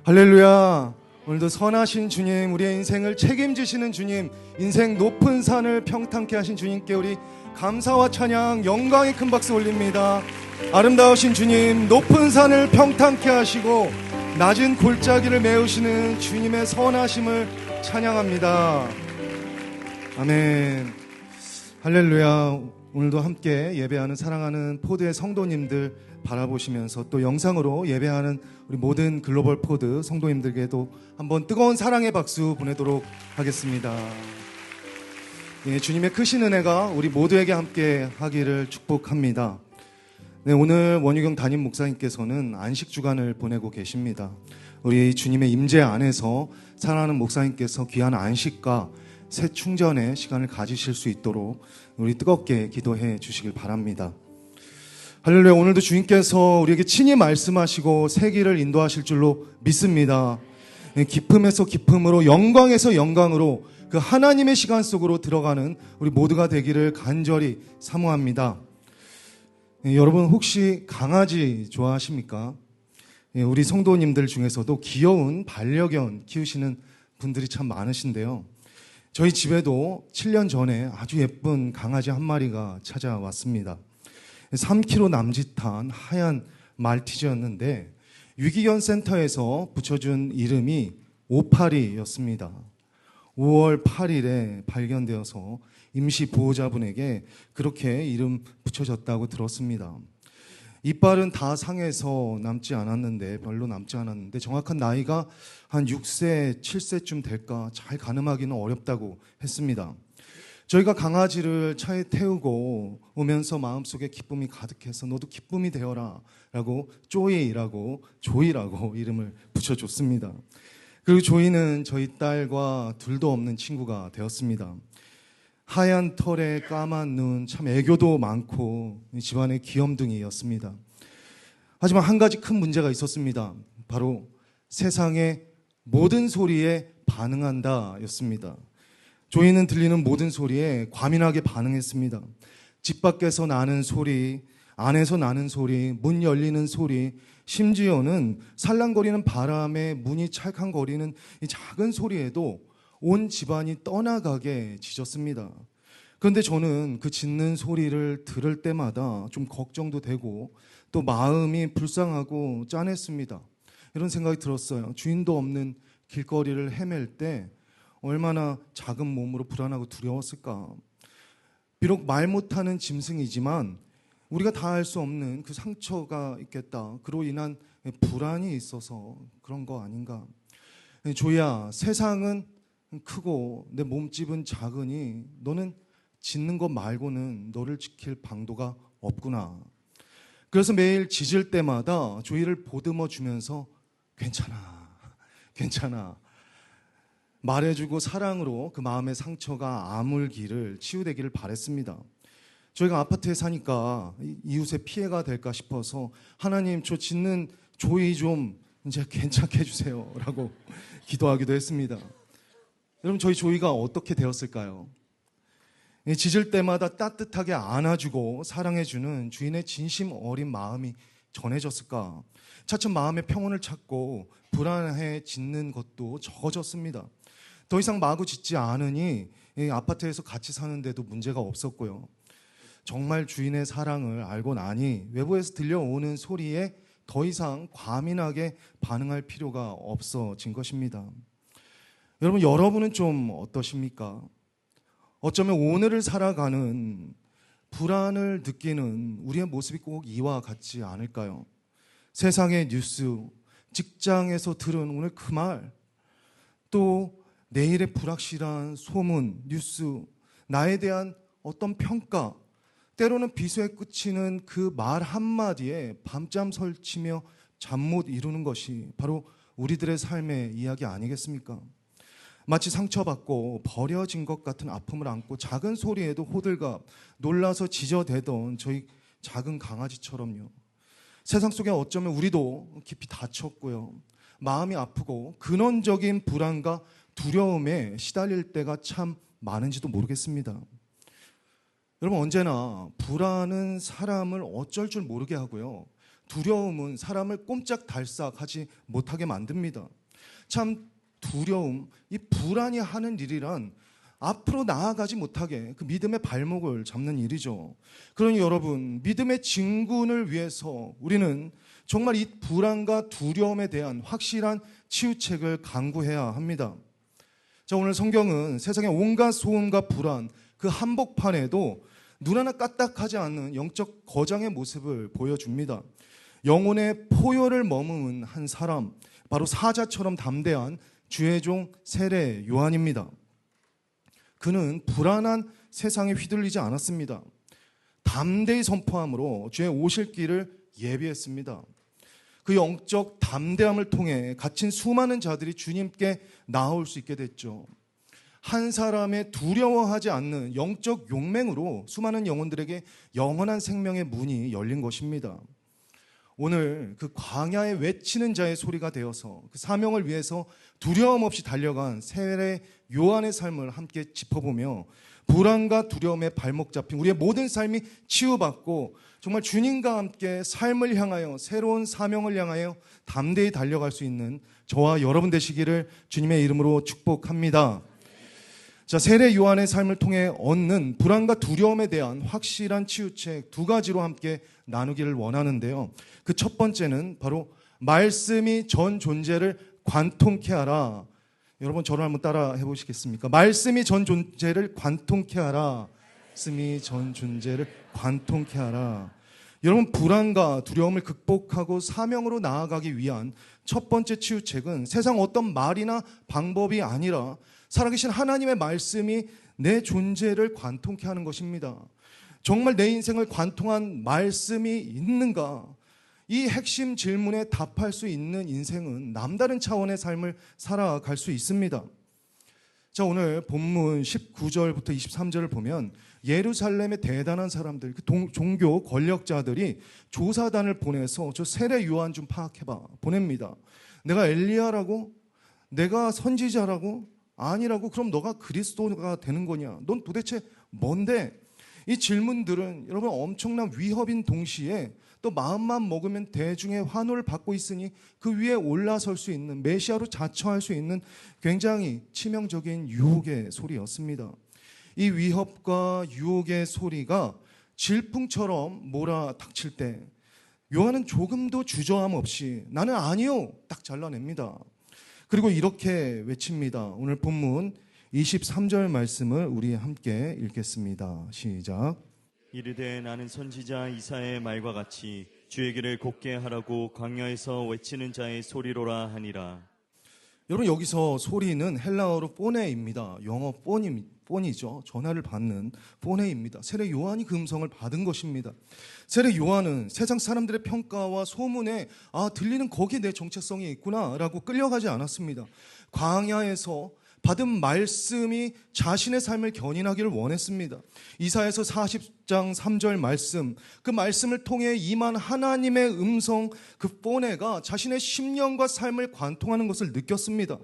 할렐루야. 오늘도 선하신 주님, 우리의 인생을 책임지시는 주님, 인생 높은 산을 평탄케 하신 주님께 우리 감사와 찬양, 영광의 큰 박수 올립니다. 아름다우신 주님, 높은 산을 평탄케 하시고 낮은 골짜기를 메우시는 주님의 선하심을 찬양합니다. 아멘. 할렐루야. 오늘도 함께 예배하는 사랑하는 포드의 성도님들 바라보시면서 또 영상으로 예배하는 우리 모든 글로벌 포드 성도님들께도 한번 뜨거운 사랑의 박수 보내도록 하겠습니다. 예, 주님의 크신 은혜가 우리 모두에게 함께 하기를 축복합니다. 네, 오늘 원유경 담임 목사님께서는 안식 주간을 보내고 계십니다. 우리 주님의 임재 안에서 사랑하는 목사님께서 귀한 안식과 새 충전의 시간을 가지실 수 있도록 우리 뜨겁게 기도해 주시길 바랍니다. 할렐루야. 오늘도 주님께서 우리에게 친히 말씀하시고 새 길을 인도하실 줄로 믿습니다. 기쁨에서 기쁨으로, 영광에서 영광으로 그 하나님의 시간 속으로 들어가는 우리 모두가 되기를 간절히 사모합니다. 여러분 혹시 강아지 좋아하십니까? 우리 성도님들 중에서도 귀여운 반려견 키우시는 분들이 참 많으신데요. 저희 집에도 7년 전에 아주 예쁜 강아지 한 마리가 찾아왔습니다. 3kg 남짓한 하얀 말티즈였는데 유기견 센터에서 붙여준 이름이 오파리였습니다. 5월 8일에 발견되어서 임시 보호자분에게 그렇게 이름 붙여졌다고 들었습니다. 이빨은 다 상해서 남지 않았는데, 별로 남지 않았는데 정확한 나이가 한 6세, 7세쯤 될까 잘 가늠하기는 어렵다고 했습니다. 저희가 강아지를 차에 태우고 오면서 마음속에 기쁨이 가득해서 너도 기쁨이 되어라 라고 조이라고 이름을 붙여줬습니다. 그리고 조이는 저희 딸과 둘도 없는 친구가 되었습니다. 하얀 털에 까만 눈, 참 애교도 많고 집안의 귀염둥이였습니다. 하지만 한 가지 큰 문제가 있었습니다. 바로 세상의 모든 소리에 반응한다 였습니다. 조이는 들리는 모든 소리에 과민하게 반응했습니다. 집 밖에서 나는 소리, 안에서 나는 소리, 문 열리는 소리, 심지어는 살랑거리는 바람에 문이 찰칵거리는 이 작은 소리에도 온 집안이 떠나가게 짖었습니다. 그런데 저는 그 짖는 소리를 들을 때마다 좀 걱정도 되고 또 마음이 불쌍하고 짠했습니다. 이런 생각이 들었어요. 주인도 없는 길거리를 헤맬 때 얼마나 작은 몸으로 불안하고 두려웠을까. 비록 말 못하는 짐승이지만 우리가 다 알 수 없는 그 상처가 있겠다. 그로 인한 불안이 있어서 그런 거 아닌가. 조이야, 세상은 크고 내 몸집은 작으니 너는 짖는 것 말고는 너를 지킬 방도가 없구나. 그래서 매일 짖을 때마다 조이를 보듬어 주면서 괜찮아 말해주고 사랑으로 그 마음의 상처가 아물기를 치유되기를 바랬습니다. 저희가 아파트에 사니까 이웃에 피해가 될까 싶어서 하나님, 저 짖는 조이 좀 이제 괜찮게 해주세요 라고 기도하기도 했습니다. 여러분, 저희 조이가 어떻게 되었을까요? 짖을 때마다 따뜻하게 안아주고 사랑해주는 주인의 진심 어린 마음이 전해졌을까? 차츰 마음의 평온을 찾고 불안해 짖는 것도 적어졌습니다. 더 이상 마구 짖지 않으니 아파트에서 같이 사는데도 문제가 없었고요. 정말 주인의 사랑을 알고 나니 외부에서 들려오는 소리에 더 이상 과민하게 반응할 필요가 없어진 것입니다. 여러분은 좀 어떠십니까? 어쩌면 오늘을 살아가는 불안을 느끼는 우리의 모습이 꼭 이와 같지 않을까요? 세상의 뉴스, 직장에서 들은 오늘 그 말, 또 내일의 불확실한 소문, 뉴스, 나에 대한 어떤 평가, 때로는 비수에 그치는 그 말 한마디에 밤잠 설치며 잠 못 이루는 것이 바로 우리들의 삶의 이야기 아니겠습니까? 마치 상처받고 버려진 것 같은 아픔을 안고 작은 소리에도 호들갑, 놀라서 짖어대던 저희 작은 강아지처럼요. 세상 속에 어쩌면 우리도 깊이 다쳤고요. 마음이 아프고 근원적인 불안과 두려움에 시달릴 때가 참 많은지도 모르겠습니다. 여러분, 언제나 불안은 사람을 어쩔 줄 모르게 하고요. 두려움은 사람을 꼼짝달싹하지 못하게 만듭니다. 참 두려움, 이 불안이 하는 일이란 앞으로 나아가지 못하게 그 믿음의 발목을 잡는 일이죠. 그러니 여러분, 믿음의 진군을 위해서 우리는 정말 이 불안과 두려움에 대한 확실한 치유책을 강구해야 합니다. 자, 오늘 성경은 세상의 온갖 소음과 불안, 그 한복판에도 눈 하나 까딱하지 않는 영적 거장의 모습을 보여줍니다. 영혼의 포효를 머금은 한 사람, 바로 사자처럼 담대한 주의 종 세례 요한입니다. 그는 불안한 세상에 휘둘리지 않았습니다. 담대히 선포함으로 주의 오실 길을 예비했습니다. 그 영적 담대함을 통해 갇힌 수많은 자들이 주님께 나올 수 있게 됐죠. 한 사람의 두려워하지 않는 영적 용맹으로 수많은 영혼들에게 영원한 생명의 문이 열린 것입니다. 오늘 그 광야에 외치는 자의 소리가 되어서 그 사명을 위해서 두려움 없이 달려간 세례 요한의 삶을 함께 짚어보며 불안과 두려움에 발목 잡힌 우리의 모든 삶이 치유받고 정말 주님과 함께 삶을 향하여 새로운 사명을 향하여 담대히 달려갈 수 있는 저와 여러분 되시기를 주님의 이름으로 축복합니다. 자, 세례 요한의 삶을 통해 얻는 불안과 두려움에 대한 확실한 치유책 두 가지로 함께 나누기를 원하는데요. 그 첫 번째는 바로 말씀이 전 존재를 관통케 하라. 여러분 저를 한번 따라 해보시겠습니까? 말씀이 전 존재를 관통케 하라. 말씀이 전 존재를 관통케 하라. 여러분, 불안과 두려움을 극복하고 사명으로 나아가기 위한 첫 번째 치유책은 세상 어떤 말이나 방법이 아니라 살아계신 하나님의 말씀이 내 존재를 관통케 하는 것입니다. 정말 내 인생을 관통한 말씀이 있는가? 이 핵심 질문에 답할 수 있는 인생은 남다른 차원의 삶을 살아갈 수 있습니다. 자, 오늘 본문 19절부터 23절을 보면 예루살렘의 대단한 사람들, 그 종교 권력자들이 조사단을 보내서 저 세례 요한 좀 파악해봐 보냅니다. 내가 엘리야라고? 내가 선지자라고? 아니라고? 그럼 너가 그리스도가 되는 거냐? 넌 도대체 뭔데? 이 질문들은 여러분 엄청난 위협인 동시에 또 마음만 먹으면 대중의 환호를 받고 있으니 그 위에 올라설 수 있는, 메시아로 자처할 수 있는 굉장히 치명적인 유혹의 소리였습니다. 이 위협과 유혹의 소리가 질풍처럼 몰아닥칠 때 요한은 조금도 주저함 없이 나는 아니요 딱 잘라냅니다. 그리고 이렇게 외칩니다. 오늘 본문 23절 말씀을 우리 함께 읽겠습니다. 시작. 이르되 나는 선지자 이사야의 말과 같이 주의 길을 곱게 하라고 광야에서 외치는 자의 소리로라 하니라. 여러분, 여기서 소리는 헬라어로 포네입니다. 영어 폰이죠. 전화를 받는 포네입니다. 세례 요한이 그 음성을 받은 것입니다. 세례 요한은 세상 사람들의 평가와 소문에 들리는 거기에 내 정체성이 있구나라고 끌려가지 않았습니다. 광야에서 받은 말씀이 자신의 삶을 견인하기를 원했습니다. 이사야서 40장 3절 말씀, 그 말씀을 통해 임한 하나님의 음성, 그 포네가 자신의 심령과 삶을 관통하는 것을 느꼈습니다.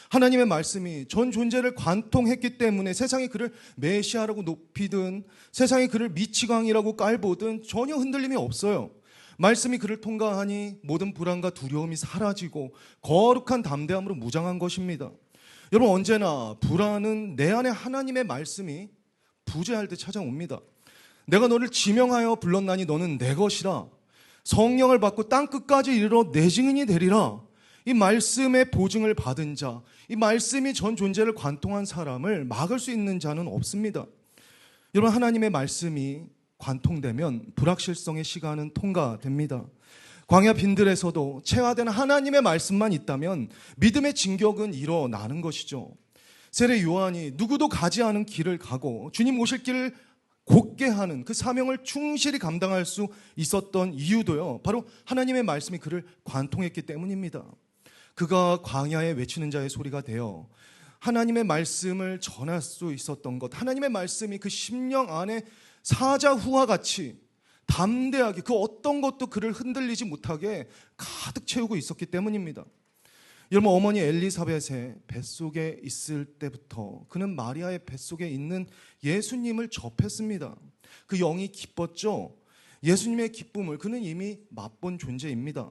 하나님의 말씀이 전 존재를 관통했기 때문에 세상이 그를 메시아라고 높이든 세상이 그를 미치광이라고 깔보든 전혀 흔들림이 없어요. 말씀이 그를 통과하니 모든 불안과 두려움이 사라지고 거룩한 담대함으로 무장한 것입니다. 여러분, 언제나 불안은 내 안에 하나님의 말씀이 부재할 때 찾아옵니다. 내가 너를 지명하여 불렀나니 너는 내 것이라. 성령을 받고 땅끝까지 이르러 내 증인이 되리라. 이 말씀의 보증을 받은 자, 이 말씀이 전 존재를 관통한 사람을 막을 수 있는 자는 없습니다. 여러분, 하나님의 말씀이 관통되면 불확실성의 시간은 통과됩니다. 광야 빈들에서도 체화된 하나님의 말씀만 있다면 믿음의 진격은 일어나는 것이죠. 세례 요한이 누구도 가지 않은 길을 가고 주님 오실 길을 곧게 하는 그 사명을 충실히 감당할 수 있었던 이유도요, 바로 하나님의 말씀이 그를 관통했기 때문입니다. 그가 광야에 외치는 자의 소리가 되어 하나님의 말씀을 전할 수 있었던 것, 하나님의 말씀이 그 심령 안에 사자후와 같이 담대하게 그 어떤 것도 그를 흔들리지 못하게 가득 채우고 있었기 때문입니다. 여러분, 어머니 엘리사벳의 뱃속에 있을 때부터 그는 마리아의 뱃속에 있는 예수님을 접했습니다. 그 영이 기뻤죠. 예수님의 기쁨을 그는 이미 맛본 존재입니다.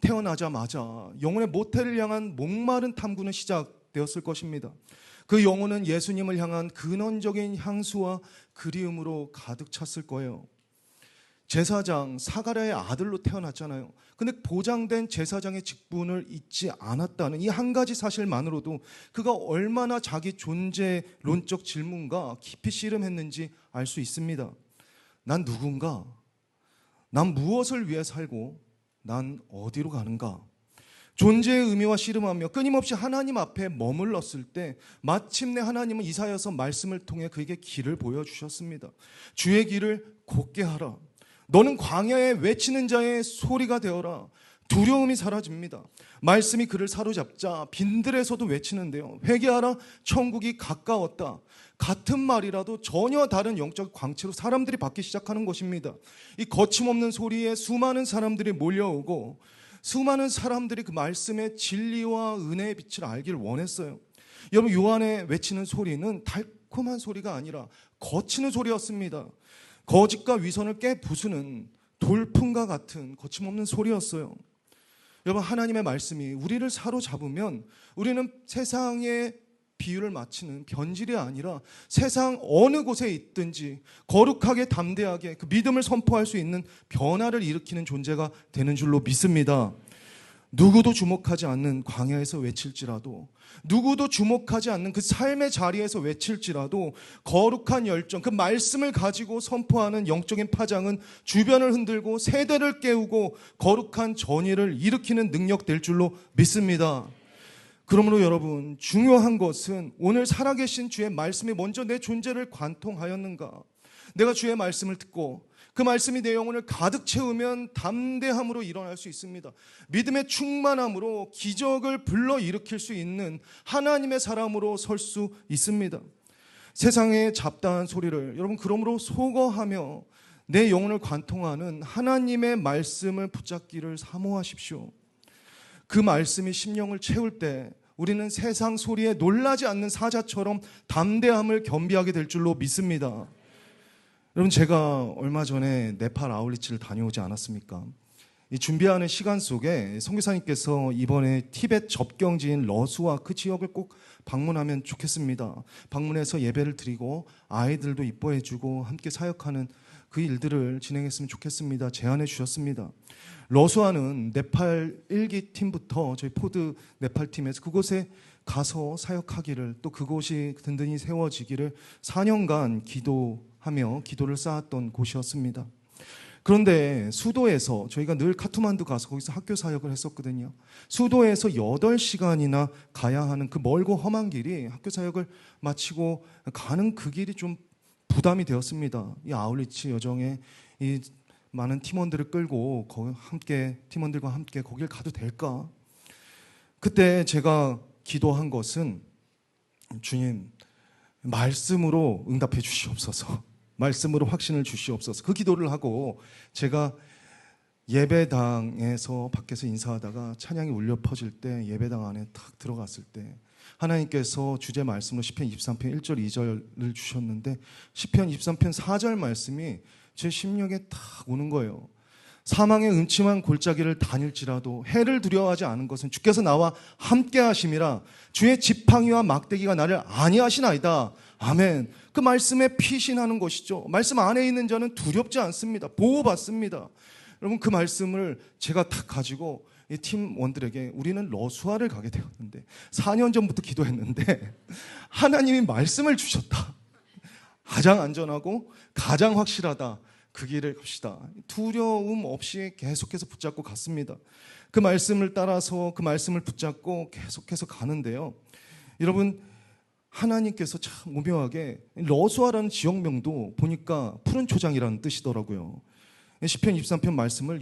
태어나자마자 영혼의 모태를 향한 목마른 탐구는 시작되었을 것입니다. 그 영혼은 예수님을 향한 근원적인 향수와 그리움으로 가득 찼을 거예요. 제사장 사가랴의 아들로 태어났잖아요. 근데 보장된 제사장의 직분을 잊지 않았다는 이 한 가지 사실만으로도 그가 얼마나 자기 존재론적 질문과 깊이 씨름했는지 알 수 있습니다. 난 누군가? 난 무엇을 위해 살고 난 어디로 가는가? 존재의 의미와 씨름하며 끊임없이 하나님 앞에 머물렀을 때 마침내 하나님은 이사야서 말씀을 통해 그에게 길을 보여주셨습니다. 주의 길을 곧게 하라. 너는 광야에 외치는 자의 소리가 되어라. 두려움이 사라집니다. 말씀이 그를 사로잡자 빈들에서도 외치는데요. 회개하라, 천국이 가까웠다. 같은 말이라도 전혀 다른 영적 광채로 사람들이 받기 시작하는 것입니다. 이 거침없는 소리에 수많은 사람들이 몰려오고 수많은 사람들이 그 말씀의 진리와 은혜의 빛을 알기를 원했어요. 여러분, 요한의 외치는 소리는 달콤한 소리가 아니라 거치는 소리였습니다. 거짓과 위선을 깨부수는 돌풍과 같은 거침없는 소리였어요. 여러분, 하나님의 말씀이 우리를 사로잡으면 우리는 세상의 비유를 마치는 변질이 아니라 세상 어느 곳에 있든지 거룩하게 담대하게 그 믿음을 선포할 수 있는 변화를 일으키는 존재가 되는 줄로 믿습니다. 누구도 주목하지 않는 광야에서 외칠지라도, 누구도 주목하지 않는 그 삶의 자리에서 외칠지라도 거룩한 열정, 그 말씀을 가지고 선포하는 영적인 파장은 주변을 흔들고 세대를 깨우고 거룩한 전의를 일으키는 능력 될 줄로 믿습니다. 그러므로 여러분, 중요한 것은 오늘 살아계신 주의 말씀이 먼저 내 존재를 관통하였는가? 내가 주의 말씀을 듣고 그 말씀이 내 영혼을 가득 채우면 담대함으로 일어날 수 있습니다. 믿음의 충만함으로 기적을 불러일으킬 수 있는 하나님의 사람으로 설 수 있습니다. 세상의 잡다한 소리를 여러분 그러므로 소거하며 내 영혼을 관통하는 하나님의 말씀을 붙잡기를 사모하십시오. 그 말씀이 심령을 채울 때 우리는 세상 소리에 놀라지 않는 사자처럼 담대함을 겸비하게 될 줄로 믿습니다. 여러분, 제가 얼마 전에 네팔 아울리치를 다녀오지 않았습니까? 이 준비하는 시간 속에 선교사님께서 이번에 티벳 접경지인 러수와 그 지역을 꼭 방문하면 좋겠습니다. 방문해서 예배를 드리고 아이들도 이뻐해주고 함께 사역하는 그 일들을 진행했으면 좋겠습니다. 제안해 주셨습니다. 러수아는 네팔 1기 팀부터 저희 포드 네팔 팀에서 그곳에 가서 사역하기를, 또 그곳이 든든히 세워지기를 4년간 기도하며 기도를 쌓았던 곳이었습니다. 그런데 수도에서 저희가 늘 카투만두 가서 거기서 학교 사역을 했었거든요. 수도에서 8시간이나 가야 하는 그 멀고 험한 길이 학교 사역을 마치고 가는 그 길이 좀 부담이 되었습니다. 이 아울리치 여정에 이 많은 팀원들을 끌고 팀원들과 함께 거길 가도 될까? 그때 제가 기도한 것은, 주님, 말씀으로 응답해 주시옵소서, 말씀으로 확신을 주시옵소서. 그 기도를 하고 제가 예배당에서 밖에서 인사하다가 찬양이 울려 퍼질 때 예배당 안에 탁 들어갔을 때 하나님께서 주제 말씀으로 시편 23편 1절 2절을 주셨는데 시편 23편 4절 말씀이 제 심령에 탁 오는 거예요. 사망의 음침한 골짜기를 다닐지라도 해를 두려워하지 않은 것은 주께서 나와 함께 하심이라. 주의 지팡이와 막대기가 나를 안위하시나이다. 아멘. 그 말씀에 피신하는 것이죠. 말씀 안에 있는 자는 두렵지 않습니다. 보호받습니다. 여러분, 그 말씀을 제가 탁 가지고 이 팀원들에게, 우리는 러수아를 가게 되었는데 4년 전부터 기도했는데 하나님이 말씀을 주셨다. 가장 안전하고 가장 확실하다. 그 길을 갑시다. 두려움 없이 계속해서 붙잡고 갔습니다. 그 말씀을 따라서 그 말씀을 붙잡고 계속해서 가는데요. 여러분, 하나님께서 참 오묘하게 러수아라는 지역명도 보니까 푸른 초장이라는 뜻이더라고요. 시편 23편 말씀을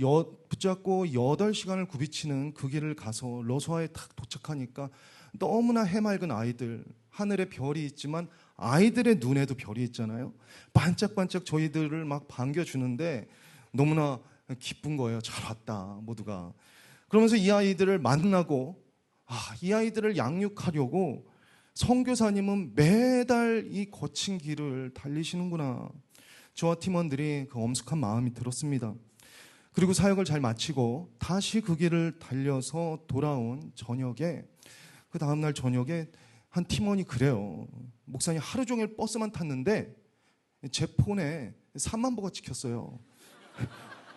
붙잡고 8시간을 굽이치는 그 길을 가서 러수아에 딱 도착하니까 너무나 해맑은 아이들, 하늘에 별이 있지만 아이들의 눈에도 별이 있잖아요. 반짝반짝 저희들을 막 반겨주는데 너무나 기쁜 거예요. 잘 왔다, 모두가. 그러면서 이 아이들을 만나고, 이 아이들을 양육하려고 선교사님은 매달 이 거친 길을 달리시는구나. 저와 팀원들이 그 엄숙한 마음이 들었습니다. 그리고 사역을 잘 마치고 다시 그 길을 달려서 돌아온 저녁에, 그 다음날 저녁에 한 팀원이 그래요. 목사님 하루 종일 버스만 탔는데 제 폰에 3만 보가 찍혔어요.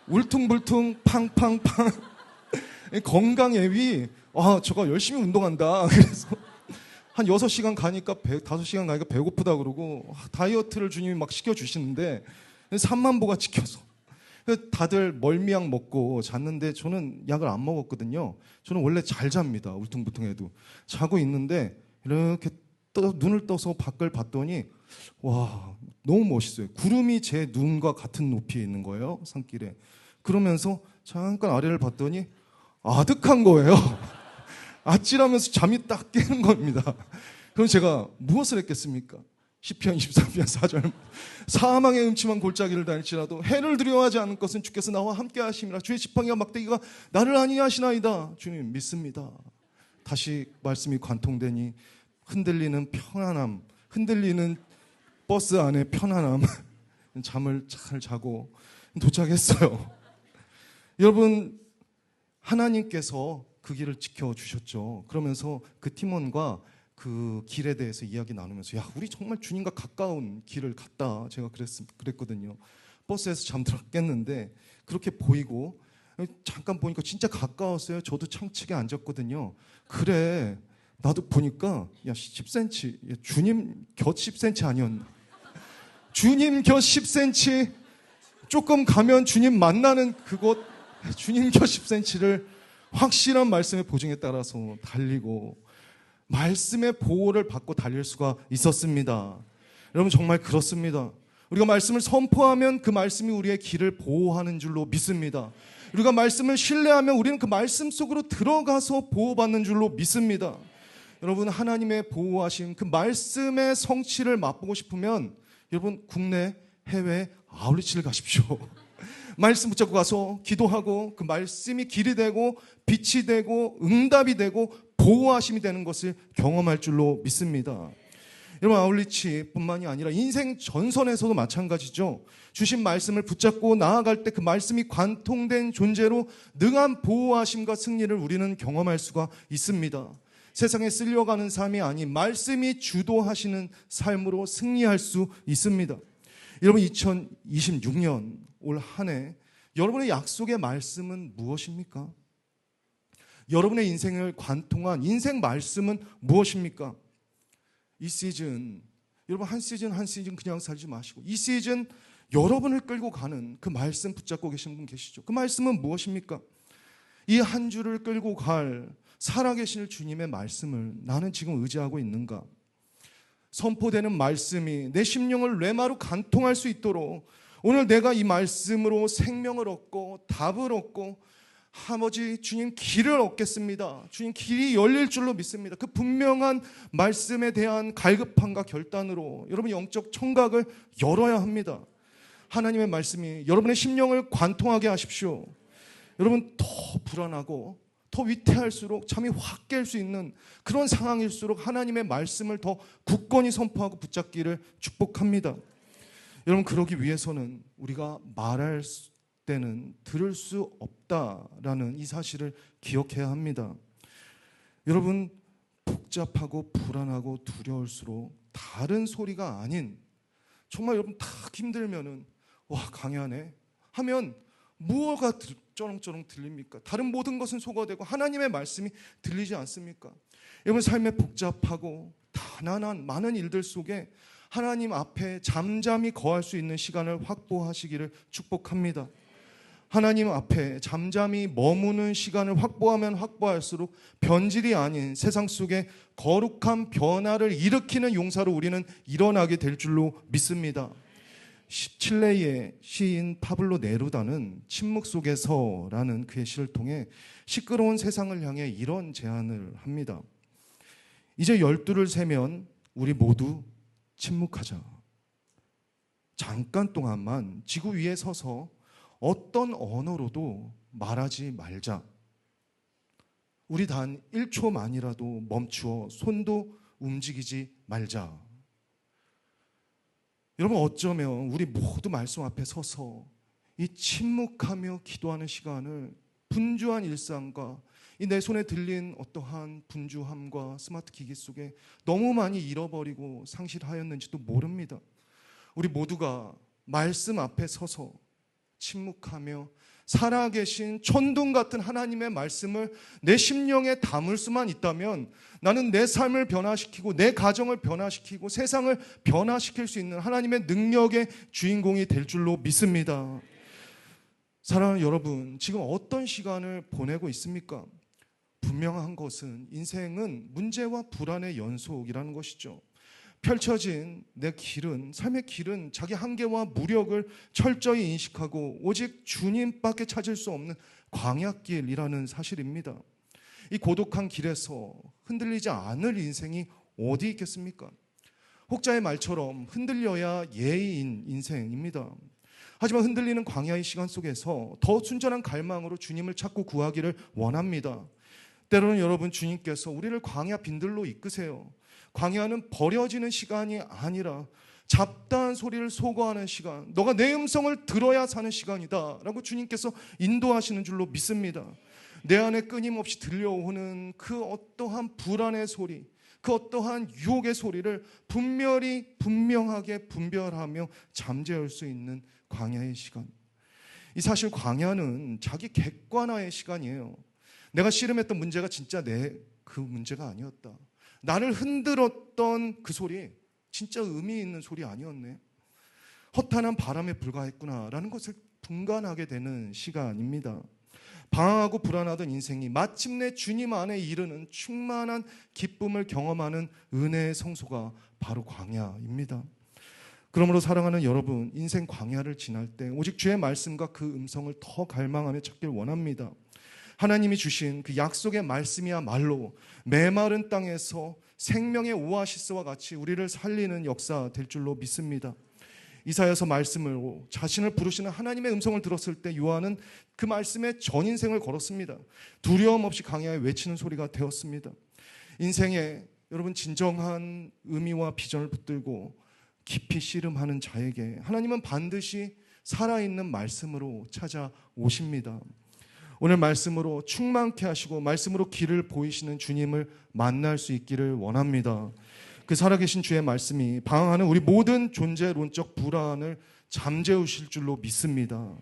울퉁불퉁 팡팡팡. 건강 앱이 저거 열심히 운동한다. 그래서 한 6시간 가니까 5시간 가니까 배고프다 그러고 다이어트를 주님이 막 시켜주시는데 3만 보가 찍혀서 다들 멀미약 먹고 잤는데 저는 약을 안 먹었거든요. 저는 원래 잘 잡니다. 울퉁불퉁해도. 자고 있는데 이렇게 눈을 떠서 밖을 봤더니 와, 너무 멋있어요. 구름이 제 눈과 같은 높이에 있는 거예요. 산길에. 그러면서 잠깐 아래를 봤더니 아득한 거예요. 아찔하면서 잠이 딱 깨는 겁니다. 그럼 제가 무엇을 했겠습니까? 시편 23편 4절 사망의 음침한 골짜기를 다닐지라도 해를 두려워하지 않을 것은 주께서 나와 함께 하심이라. 주의 지팡이와 막대기가 나를 안위하시나이다. 주님 믿습니다. 다시 말씀이 관통되니 흔들리는 편안함, 흔들리는 버스 안에 편안함, 잠을 잘 자고 도착했어요. 여러분, 하나님께서 그 길을 지켜주셨죠. 그러면서 그 팀원과 그 길에 대해서 이야기 나누면서 야, 우리 정말 주님과 가까운 길을 갔다. 제가 그랬거든요. 버스에서 잠들었겠는데 그렇게 보이고 잠깐 보니까 진짜 가까웠어요. 저도 창측에 앉았거든요. 그래, 나도 보니까 야 10cm, 야, 주님 곁 10cm 아니었나? 주님 곁 10cm, 조금 가면 주님 만나는 그곳, 주님 곁 10cm를 확실한 말씀의 보증에 따라서 달리고 말씀의 보호를 받고 달릴 수가 있었습니다. 여러분, 정말 그렇습니다. 우리가 말씀을 선포하면 그 말씀이 우리의 길을 보호하는 줄로 믿습니다. 우리가 말씀을 신뢰하면 우리는 그 말씀 속으로 들어가서 보호받는 줄로 믿습니다. 여러분, 하나님의 보호하신 그 말씀의 성취를 맛보고 싶으면 여러분, 국내, 해외 아울리치를 가십시오. 말씀 붙잡고 가서 기도하고 그 말씀이 길이 되고 빛이 되고 응답이 되고 보호하심이 되는 것을 경험할 줄로 믿습니다. 여러분, 아울리치뿐만이 아니라 인생 전선에서도 마찬가지죠. 주신 말씀을 붙잡고 나아갈 때 그 말씀이 관통된 존재로 능한 보호하심과 승리를 우리는 경험할 수가 있습니다. 세상에 쓸려가는 삶이 아닌 말씀이 주도하시는 삶으로 승리할 수 있습니다. 여러분, 2026년 올 한 해 여러분의 약속의 말씀은 무엇입니까? 여러분의 인생을 관통한 인생 말씀은 무엇입니까? 이 시즌, 여러분 한 시즌 한 시즌 그냥 살지 마시고 이 시즌 여러분을 끌고 가는 그 말씀 붙잡고 계신 분 계시죠? 그 말씀은 무엇입니까? 이 한 주를 끌고 갈 살아계실 주님의 말씀을 나는 지금 의지하고 있는가? 선포되는 말씀이 내 심령을 뇌마로 간통할 수 있도록 오늘 내가 이 말씀으로 생명을 얻고 답을 얻고 아버지 주님 길을 얻겠습니다. 주님 길이 열릴 줄로 믿습니다. 그 분명한 말씀에 대한 갈급함과 결단으로 여러분 영적 청각을 열어야 합니다. 하나님의 말씀이 여러분의 심령을 관통하게 하십시오. 여러분, 더 불안하고 더 위태할수록 잠이 확 깰 수 있는 그런 상황일수록 하나님의 말씀을 더 굳건히 선포하고 붙잡기를 축복합니다. 여러분, 그러기 위해서는 우리가 말할 때는 들을 수 없다라는 이 사실을 기억해야 합니다. 여러분, 복잡하고 불안하고 두려울수록 다른 소리가 아닌, 정말 여러분 다 힘들면은 와 강연해 하면 무엇가 쩌렁쩌렁 들립니까? 다른 모든 것은 소거되고 하나님의 말씀이 들리지 않습니까? 여러분, 삶의 복잡하고 가난한 많은 일들 속에 하나님 앞에 잠잠히 거할 수 있는 시간을 확보하시기를 축복합니다. 하나님 앞에 잠잠히 머무는 시간을 확보하면 확보할수록 변질이 아닌 세상 속에 거룩한 변화를 일으키는 용사로 우리는 일어나게 될 줄로 믿습니다. 칠레의 시인 파블로 네루다는 침묵 속에서라는 그의 시를 통해 시끄러운 세상을 향해 이런 제안을 합니다. 이제 12를 세면 우리 모두 침묵하자. 잠깐 동안만 지구 위에 서서 어떤 언어로도 말하지 말자. 우리 단 1초만이라도 멈추어 손도 움직이지 말자. 여러분, 어쩌면 우리 모두 말씀 앞에 서서 이 침묵하며 기도하는 시간을 분주한 일상과 이 내 손에 들린 어떠한 분주함과 스마트 기기 속에 너무 많이 잃어버리고 상실하였는지도 모릅니다. 우리 모두가 말씀 앞에 서서 침묵하며 살아계신 천둥 같은 하나님의 말씀을 내 심령에 담을 수만 있다면 나는 내 삶을 변화시키고 내 가정을 변화시키고 세상을 변화시킬 수 있는 하나님의 능력의 주인공이 될 줄로 믿습니다. 사랑하는 여러분, 지금 어떤 시간을 보내고 있습니까? 분명한 것은 인생은 문제와 불안의 연속이라는 것이죠. 펼쳐진 내 길은, 삶의 길은 자기 한계와 무력을 철저히 인식하고 오직 주님밖에 찾을 수 없는 광야길이라는 사실입니다. 이 고독한 길에서 흔들리지 않을 인생이 어디 있겠습니까? 혹자의 말처럼 흔들려야 예의인 인생입니다. 하지만 흔들리는 광야의 시간 속에서 더 순전한 갈망으로 주님을 찾고 구하기를 원합니다. 때로는 여러분, 주님께서 우리를 광야 빈들로 이끄세요. 광야는 버려지는 시간이 아니라 잡다한 소리를 소거하는 시간, 너가 내 음성을 들어야 사는 시간이다 라고 주님께서 인도하시는 줄로 믿습니다. 내 안에 끊임없이 들려오는 그 어떠한 불안의 소리, 그 어떠한 유혹의 소리를 분명하게 분별하며 잠재울 수 있는 광야의 시간. 이 사실 광야는 자기 객관화의 시간이에요. 내가 씨름했던 문제가 진짜 그 문제가 아니었다. 나를 흔들었던 그 소리 진짜 의미 있는 소리 아니었네. 허탄한 바람에 불과했구나라는 것을 분간하게 되는 시간입니다. 방황하고 불안하던 인생이 마침내 주님 안에 이르는 충만한 기쁨을 경험하는 은혜의 성소가 바로 광야입니다. 그러므로 사랑하는 여러분, 인생 광야를 지날 때 오직 주의 말씀과 그 음성을 더 갈망하며 찾길 원합니다. 하나님이 주신 그 약속의 말씀이야말로 메마른 땅에서 생명의 오아시스와 같이 우리를 살리는 역사 될 줄로 믿습니다. 이사야서 말씀으로 자신을 부르시는 하나님의 음성을 들었을 때 요한은 그 말씀에 전 인생을 걸었습니다. 두려움 없이 광야에 외치는 소리가 되었습니다. 인생에 여러분, 진정한 의미와 비전을 붙들고 깊이 씨름하는 자에게 하나님은 반드시 살아있는 말씀으로 찾아오십니다. 오늘 말씀으로 충만케 하시고 말씀으로 길을 보이시는 주님을 만날 수 있기를 원합니다. 그 살아계신 주의 말씀이 방황하는 우리 모든 존재론적 불안을 잠재우실 줄로 믿습니다.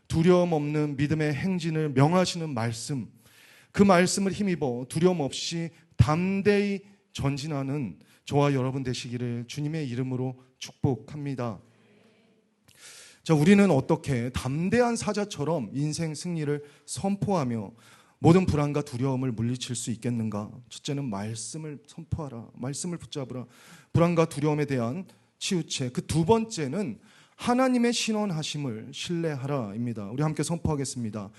두려움 없는 믿음의 행진을 명하시는 말씀, 그 말씀을 힘입어 두려움 없이 담대히 전진하는 저와 여러분 되시기를 주님의 이름으로 축복합니다. 자, 우리는 어떻게 담대한 사자처럼 인생 승리를 선포하며 모든 불안과 두려움을 물리칠 수 있겠는가? 첫째는 말씀을 선포하라. 말씀을 붙잡으라. 불안과 두려움에 대한 치유책. 그 두 번째는 하나님의 신원하심을 신뢰하라입니다. 우리 함께 선포하겠습니다.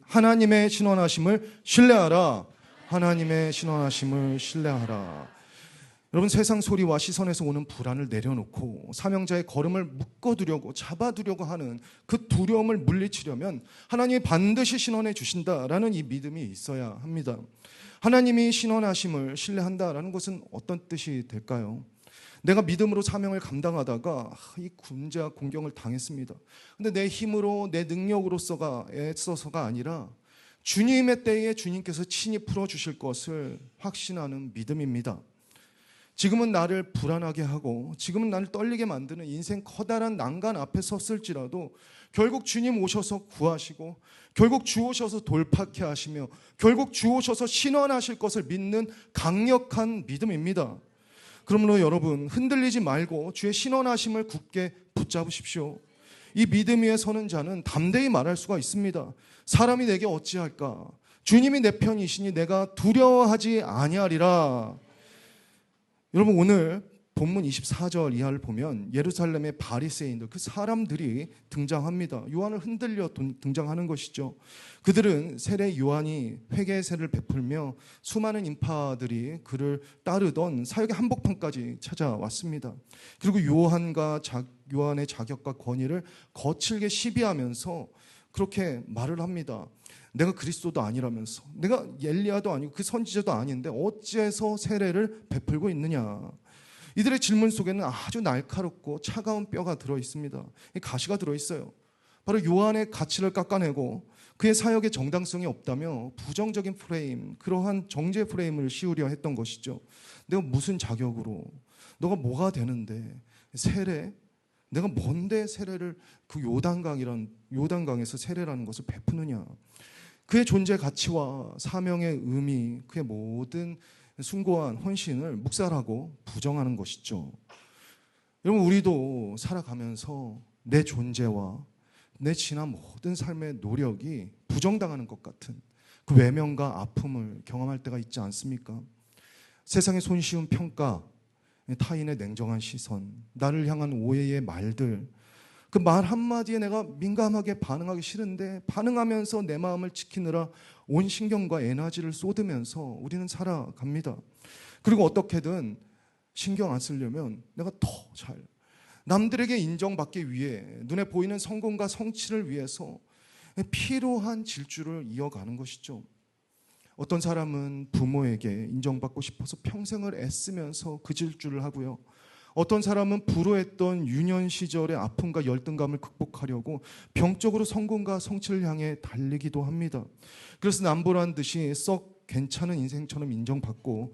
하나님의 신원하심을 신뢰하라. 하나님의 신원하심을 신뢰하라. 여러분, 세상 소리와 시선에서 오는 불안을 내려놓고 사명자의 걸음을 묶어두려고 잡아두려고 하는 그 두려움을 물리치려면 하나님이 반드시 신원해 주신다라는 이 믿음이 있어야 합니다. 하나님이 신원하심을 신뢰한다라는 것은 어떤 뜻이 될까요? 내가 믿음으로 사명을 감당하다가 이 군자 공경을 당했습니다. 근데 내 힘으로 내 능력으로서가 애써서가 아니라 주님의 때에 주님께서 친히 풀어주실 것을 확신하는 믿음입니다. 지금은 나를 불안하게 하고 지금은 나를 떨리게 만드는 인생 커다란 난간 앞에 섰을지라도 결국 주님 오셔서 구하시고 결국 주 오셔서 돌파케 하시며 결국 주 오셔서 신원하실 것을 믿는 강력한 믿음입니다. 그러므로 여러분, 흔들리지 말고 주의 신원하심을 굳게 붙잡으십시오. 이 믿음 위에 서는 자는 담대히 말할 수가 있습니다. 사람이 내게 어찌할까? 주님이 내 편이시니 내가 두려워하지 아니하리라. 여러분, 오늘 본문 24절 이하를 보면 예루살렘의 바리새인들, 그 사람들이 등장합니다. 요한을 흔들려 등장하는 것이죠. 그들은 세례 요한이 회개의 세를 베풀며 수많은 인파들이 그를 따르던 사역의 한복판까지 찾아왔습니다. 그리고 요한의 자격과 권위를 거칠게 시비하면서 그렇게 말을 합니다. 내가 그리스도도 아니라면서, 내가 엘리야도 아니고 그 선지자도 아닌데 어째서 세례를 베풀고 있느냐. 이들의 질문 속에는 아주 날카롭고 차가운 뼈가 들어 있습니다. 가시가 들어 있어요. 바로 요한의 가치를 깎아내고 그의 사역의 정당성이 없다며 부정적인 프레임, 그러한 정죄 프레임을 씌우려 했던 것이죠. 내가 무슨 자격으로, 너가 뭐가 되는데, 세례? 내가 뭔데 세례를, 그 요단강에서 세례라는 것을 베푸느냐. 그의 존재 가치와 사명의 의미, 그의 모든 숭고한 헌신을 묵살하고 부정하는 것이죠. 여러분, 우리도 살아가면서 내 존재와 내 지난 모든 삶의 노력이 부정당하는 것 같은 그 외면과 아픔을 경험할 때가 있지 않습니까? 세상의 손쉬운 평가, 타인의 냉정한 시선, 나를 향한 오해의 말들, 그 말 한마디에 내가 민감하게 반응하기 싫은데 반응하면서 내 마음을 지키느라 온 신경과 에너지를 쏟으면서 우리는 살아갑니다. 그리고 어떻게든 신경 안 쓰려면 내가 더 잘, 남들에게 인정받기 위해 눈에 보이는 성공과 성취를 위해서 필요한 질주를 이어가는 것이죠. 어떤 사람은 부모에게 인정받고 싶어서 평생을 애쓰면서 그 질주를 하고요. 어떤 사람은 불우했던 유년 시절의 아픔과 열등감을 극복하려고 병적으로 성공과 성취를 향해 달리기도 합니다. 그래서 남보란 듯이 썩 괜찮은 인생처럼 인정받고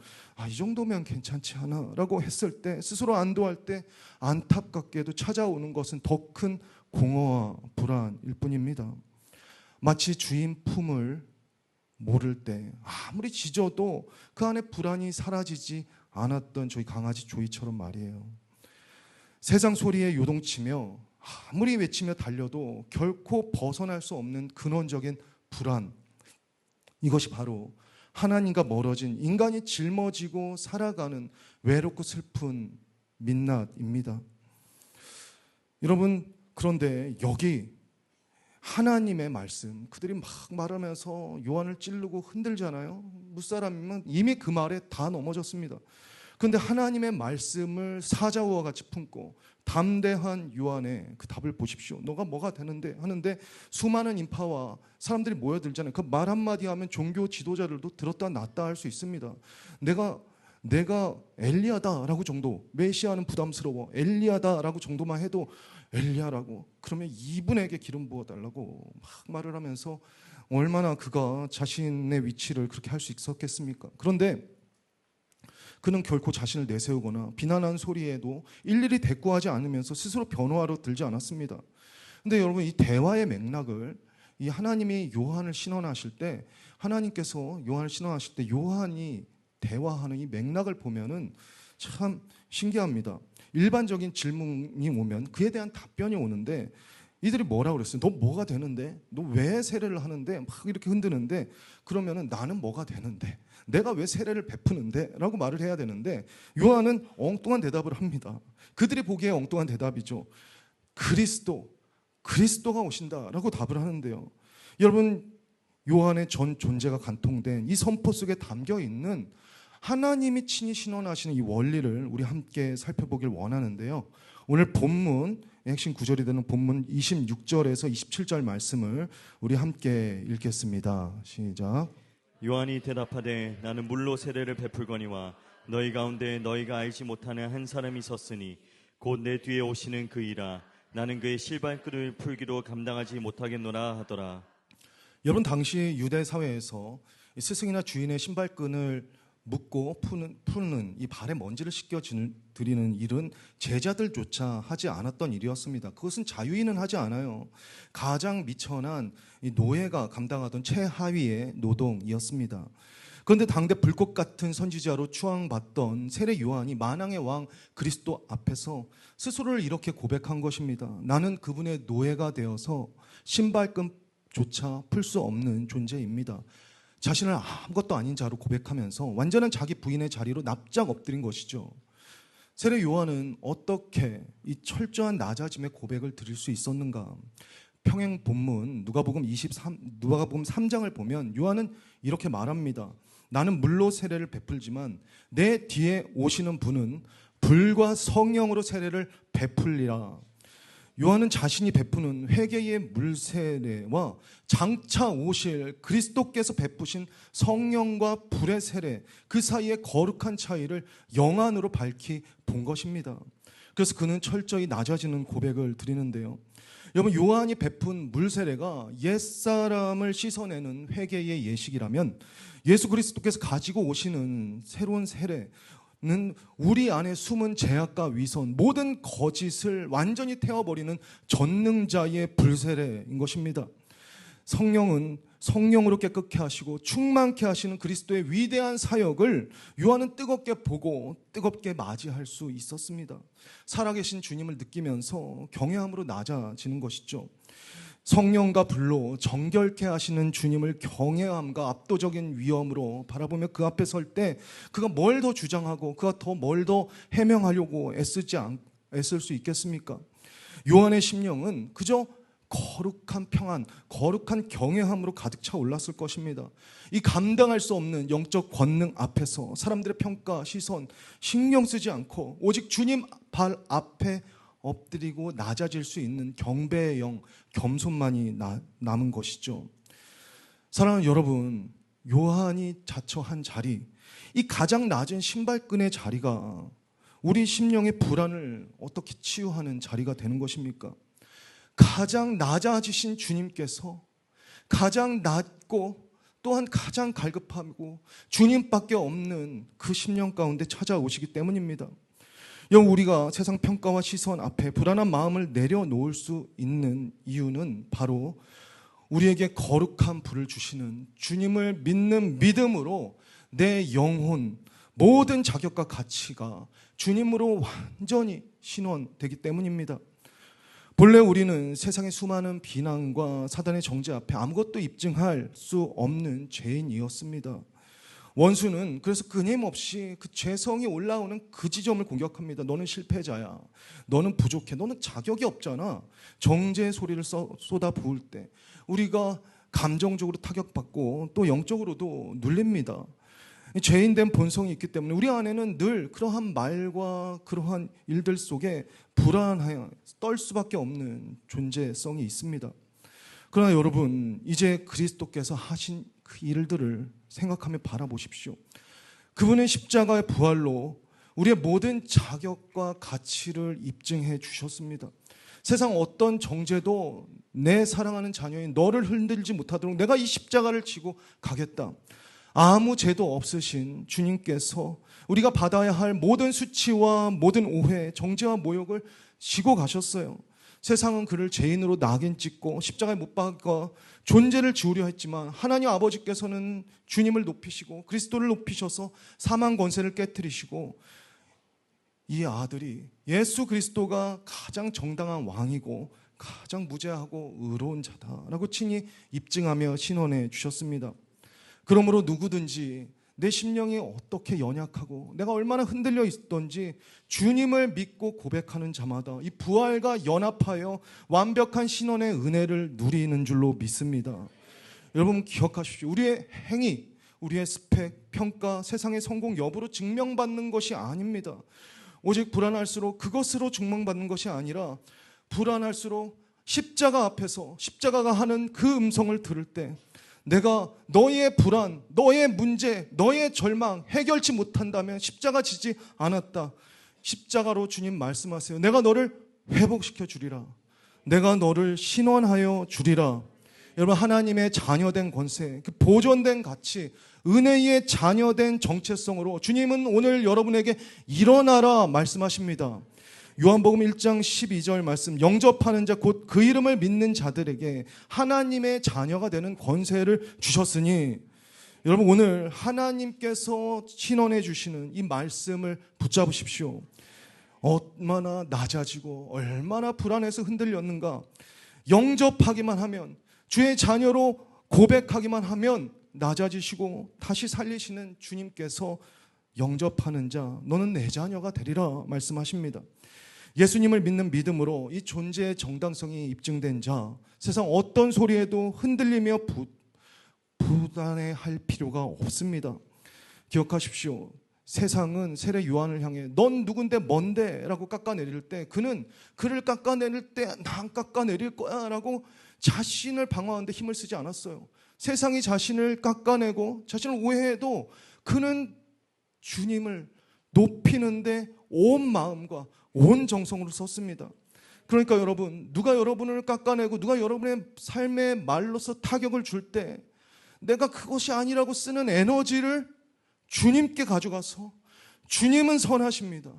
이 정도면 괜찮지 않아 라고 했을 때, 스스로 안도할 때 안타깝게도 찾아오는 것은 더 큰 공허와 불안일 뿐입니다. 마치 주인 품을 모를 때 아무리 짖어도 그 안에 불안이 사라지지 않았던 저희 강아지 조이처럼 말이에요. 세상 소리에 요동치며 아무리 외치며 달려도 결코 벗어날 수 없는 근원적인 불안, 이것이 바로 하나님과 멀어진 인간이 짊어지고 살아가는 외롭고 슬픈 민낯입니다. 여러분, 그런데 여기 하나님의 말씀, 그들이 막 말하면서 요한을 찌르고 흔들잖아요. 무사람이면 이미 그 말에 다 넘어졌습니다. 그런데 하나님의 말씀을 사자우와 같이 품고 담대한 요한의 그 답을 보십시오. 너가 뭐가 되는데 하는데 수많은 인파와 사람들이 모여들잖아요. 그 말 한마디 하면 종교 지도자들도 들었다 놨다 할 수 있습니다. 내가 엘리야다라고 정도, 메시아는 부담스러워, 엘리야다라고 정도만 해도 엘리야라고, 그러면 이분에게 기름 부어달라고 막 말을 하면서 얼마나 그가 자신의 위치를 그렇게 할 수 있었겠습니까? 그런데 그는 결코 자신을 내세우거나 비난하는 소리에도 일일이 대꾸하지 않으면서 스스로 변호하러 들지 않았습니다. 그런데 여러분, 이 대화의 맥락을, 이 하나님이 요한을 신원하실 때, 하나님께서 요한을 신원하실 때 요한이 대화하는 이 맥락을 보면은 참 신기합니다. 일반적인 질문이 오면 그에 대한 답변이 오는데 이들이 뭐라고 그랬어요? 너 뭐가 되는데? 너 왜 세례를 하는데? 막 이렇게 흔드는데, 그러면은 나는 뭐가 되는데? 내가 왜 세례를 베푸는데? 라고 말을 해야 되는데 요한은 엉뚱한 대답을 합니다. 그들이 보기에 엉뚱한 대답이죠. 그리스도가 오신다라고 답을 하는데요. 여러분, 요한의 전 존재가 간통된 이 선포 속에 담겨 있는 하나님이 친히 신원하시는 이 원리를 우리 함께 살펴보길 원하는데요. 오늘 본문, 핵심 구절이 되는 본문 26절에서 27절 말씀을 우리 함께 읽겠습니다. 시작. 요한이 대답하되 나는 물로 세례를 베풀거니와 너희 가운데 너희가 알지 못하는 한 사람이 섰으니 곧 내 뒤에 오시는 그이라. 나는 그의 실발끈을 풀기로 감당하지 못하겠노라 하더라. 여러분, 당시 유대 사회에서 스승이나 주인의 신발끈을 묶고 푸는 이 발에 먼지를 씻겨드리는 일은 제자들조차 하지 않았던 일이었습니다. 그것은 자유인은 하지 않아요. 가장 미천한 이 노예가 감당하던 최하위의 노동이었습니다. 그런데 당대 불꽃 같은 선지자로 추앙받던 세례 요한이 만왕의 왕 그리스도 앞에서 스스로를 이렇게 고백한 것입니다. 나는 그분의 노예가 되어서 신발끈조차 풀 수 없는 존재입니다. 자신을 아무것도 아닌 자로 고백하면서 완전한 자기 부인의 자리로 납작 엎드린 것이죠. 세례 요한은 어떻게 이 철저한 낮아짐의 고백을 드릴 수 있었는가? 평행 본문 누가복음 3장을 보면 요한은 이렇게 말합니다. 나는 물로 세례를 베풀지만 내 뒤에 오시는 분은 불과 성령으로 세례를 베풀리라. 요한은 자신이 베푸는 회개의 물세례와 장차 오실 그리스도께서 베푸신 성령과 불의 세례, 그 사이의 거룩한 차이를 영안으로 밝히 본 것입니다. 그래서 그는 철저히 낮아지는 고백을 드리는데요. 여러분, 요한이 베푼 물세례가 옛사람을 씻어내는 회개의 예식이라면 예수 그리스도께서 가지고 오시는 새로운 세례는 우리 안에 숨은 죄악과 위선, 모든 거짓을 완전히 태워버리는 전능자의 불세례인 것입니다. 성령은 성령으로 깨끗게 하시고 충만케 하시는 그리스도의 위대한 사역을 요한은 뜨겁게 보고 뜨겁게 맞이할 수 있었습니다. 살아계신 주님을 느끼면서 경외함으로 낮아지는 것이죠. 성령과 불로 정결케 하시는 주님을 경외함과 압도적인 위엄으로 바라보며 그 앞에 설 때 그가 뭘 더 주장하고 그가 뭘 더 해명하려고 애쓸 수 있겠습니까? 요한의 심령은 그저 거룩한 평안, 거룩한 경외함으로 가득 차 올랐을 것입니다. 이 감당할 수 없는 영적 권능 앞에서 사람들의 평가, 시선 신경 쓰지 않고 오직 주님 발 앞에 엎드리고 낮아질 수 있는 경배의 영, 겸손만이 남은 것이죠. 사랑하는 여러분, 요한이 자처한 자리, 이 가장 낮은 신발끈의 자리가 우리 심령의 불안을 어떻게 치유하는 자리가 되는 것입니까? 가장 낮아지신 주님께서 가장 낮고 또한 가장 갈급하고 주님밖에 없는 그 심령 가운데 찾아오시기 때문입니다. 여러분, 우리가 세상 평가와 시선 앞에 불안한 마음을 내려놓을 수 있는 이유는 바로 우리에게 거룩한 불을 주시는 주님을 믿는 믿음으로 내 영혼, 모든 자격과 가치가 주님으로 완전히 신원되기 때문입니다. 본래 우리는 세상의 수많은 비난과 사단의 정죄 앞에 아무것도 입증할 수 없는 죄인이었습니다. 원수는 그래서 끊임없이 그 죄성이 올라오는 그 지점을 공격합니다. 너는 실패자야. 너는 부족해. 너는 자격이 없잖아. 정죄의 소리를 쏟아 부을 때 우리가 감정적으로 타격받고 또 영적으로도 눌립니다. 죄인된 본성이 있기 때문에 우리 안에는 늘 그러한 말과 그러한 일들 속에 불안하여 떨 수밖에 없는 존재성이 있습니다. 그러나 여러분, 이제 그리스도께서 하신 그 일들을 생각하며 바라보십시오. 그분은 십자가의 부활로 우리의 모든 자격과 가치를 입증해 주셨습니다. 세상 어떤 정죄도 내 사랑하는 자녀인 너를 흔들지 못하도록 내가 이 십자가를 지고 가겠다. 아무 죄도 없으신 주님께서 우리가 받아야 할 모든 수치와 모든 오해, 정죄와 모욕을 지고 가셨어요. 세상은 그를 죄인으로 낙인 찍고 십자가에 못 박아 존재를 지우려 했지만 하나님 아버지께서는 주님을 높이시고 그리스도를 높이셔서 사망 권세를 깨뜨리시고 이 아들이 예수 그리스도가 가장 정당한 왕이고 가장 무죄하고 의로운 자다라고 친히 입증하며 신원해 주셨습니다. 그러므로 누구든지 내 심령이 어떻게 연약하고 내가 얼마나 흔들려 있던지 주님을 믿고 고백하는 자마다 이 부활과 연합하여 완벽한 신원의 은혜를 누리는 줄로 믿습니다. 여러분 기억하십시오. 우리의 행위, 우리의 스펙, 평가, 세상의 성공 여부로 증명받는 것이 아닙니다. 오직 불안할수록 그것으로 증명받는 것이 아니라 불안할수록 십자가 앞에서 십자가가 하는 그 음성을 들을 때 내가 너의 불안, 너의 문제, 너의 절망 해결치 못한다면 십자가 지지 않았다. 십자가로 주님 말씀하세요. 내가 너를 회복시켜 주리라. 내가 너를 신원하여 주리라. 여러분, 하나님의 자녀된 권세, 그 보존된 가치, 은혜의 자녀된 정체성으로 주님은 오늘 여러분에게 일어나라 말씀하십니다. 요한복음 1장 12절 말씀, 영접하는 자 곧 그 이름을 믿는 자들에게 하나님의 자녀가 되는 권세를 주셨으니, 여러분 오늘 하나님께서 신원해 주시는 이 말씀을 붙잡으십시오. 얼마나 낮아지고 얼마나 불안해서 흔들렸는가. 영접하기만 하면, 주의 자녀로 고백하기만 하면 낮아지시고 다시 살리시는 주님께서 영접하는 자 너는 내 자녀가 되리라 말씀하십니다. 예수님을 믿는 믿음으로 이 존재의 정당성이 입증된 자, 세상 어떤 소리에도 흔들리며 불안해할 필요가 없습니다. 기억하십시오. 세상은 세례 요한을 향해 넌 누군데 뭔데? 라고 깎아내릴 때 그는 그를 깎아내릴 때 난 깎아내릴 거야 라고 자신을 방어하는데 힘을 쓰지 않았어요. 세상이 자신을 깎아내고 자신을 오해해도 그는 주님을 높이는데 온 마음과 온 정성으로 썼습니다. 그러니까 여러분, 누가 여러분을 깎아내고 누가 여러분의 삶의 말로서 타격을 줄 때 내가 그것이 아니라고 쓰는 에너지를 주님께 가져가서 주님은 선하십니다.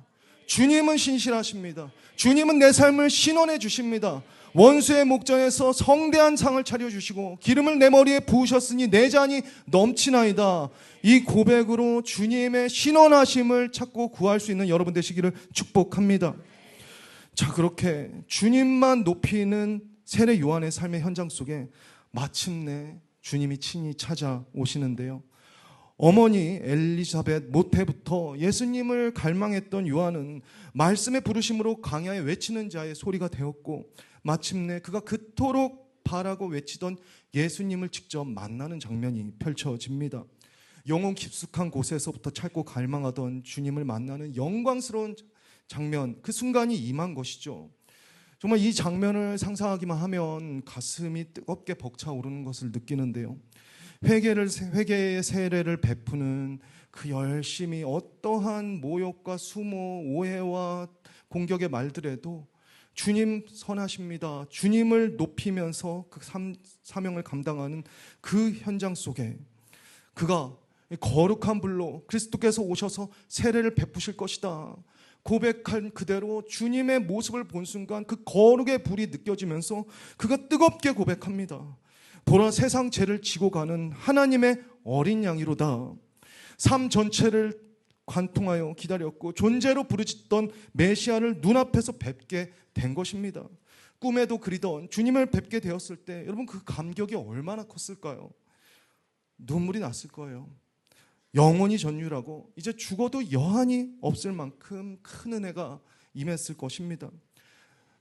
주님은 신실하십니다. 주님은 내 삶을 신원해 주십니다. 원수의 목전에서 성대한 상을 차려주시고 기름을 내 머리에 부으셨으니 내 잔이 넘치나이다. 이 고백으로 주님의 신원하심을 찾고 구할 수 있는 여러분 되시기를 축복합니다. 자, 그렇게 주님만 높이는 세례 요한의 삶의 현장 속에 마침내 주님이 친히 찾아오시는데요. 어머니 엘리사벳 모태부터 예수님을 갈망했던 요한은 말씀의 부르심으로 광야에 외치는 자의 소리가 되었고 마침내 그가 그토록 바라고 외치던 예수님을 직접 만나는 장면이 펼쳐집니다. 영혼 깊숙한 곳에서부터 찾고 갈망하던 주님을 만나는 영광스러운 장면, 그 순간이 임한 것이죠. 정말 이 장면을 상상하기만 하면 가슴이 뜨겁게 벅차오르는 것을 느끼는데요. 회개의 세례를 베푸는 그 열심히 어떠한 모욕과 수모, 오해와 공격의 말들에도 주님 선하십니다. 주님을 높이면서 그 사명을 감당하는 그 현장 속에 그가 거룩한 불로 그리스도께서 오셔서 세례를 베푸실 것이다 고백한 그대로 주님의 모습을 본 순간 그 거룩의 불이 느껴지면서 그가 뜨겁게 고백합니다. 보라, 세상 죄를 지고 가는 하나님의 어린 양이로다. 삶 전체를 관통하여 기다렸고 존재로 부르짖던 메시아를 눈앞에서 뵙게 된 것입니다. 꿈에도 그리던 주님을 뵙게 되었을 때 여러분 그 감격이 얼마나 컸을까요? 눈물이 났을 거예요. 영원히 전율하고 이제 죽어도 여한이 없을 만큼 큰 은혜가 임했을 것입니다.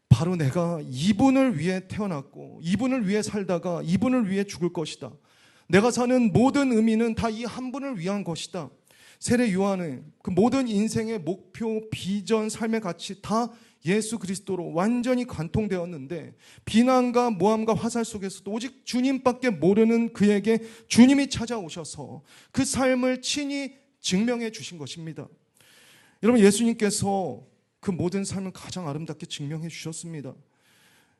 바로 내가 이분을 위해 태어났고 이분을 위해 살다가 이분을 위해 죽을 것이다. 내가 사는 모든 의미는 다 이 한 분을 위한 것이다. 세례 요한의 그 모든 인생의 목표, 비전, 삶의 가치 다 예수 그리스도로 완전히 관통되었는데 비난과 모함과 화살 속에서도 오직 주님밖에 모르는 그에게 주님이 찾아오셔서 그 삶을 친히 증명해 주신 것입니다. 여러분, 예수님께서 그 모든 삶을 가장 아름답게 증명해 주셨습니다.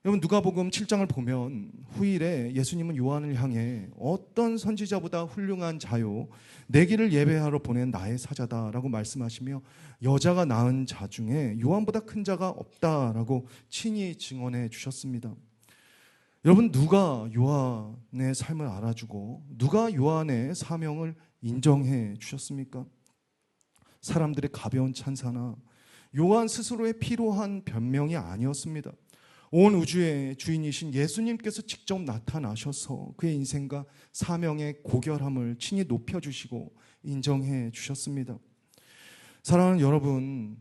여러분, 누가복음 7장을 보면 후일에 예수님은 요한을 향해 어떤 선지자보다 훌륭한 자요 내 길을 예배하러 보낸 나의 사자다라고 말씀하시며 여자가 낳은 자 중에 요한보다 큰 자가 없다라고 친히 증언해 주셨습니다. 여러분, 누가 요한의 삶을 알아주고 누가 요한의 사명을 인정해 주셨습니까? 사람들의 가벼운 찬사나 요한 스스로의 필요한 변명이 아니었습니다. 온 우주의 주인이신 예수님께서 직접 나타나셔서 그의 인생과 사명의 고결함을 친히 높여주시고 인정해 주셨습니다. 사랑하는 여러분,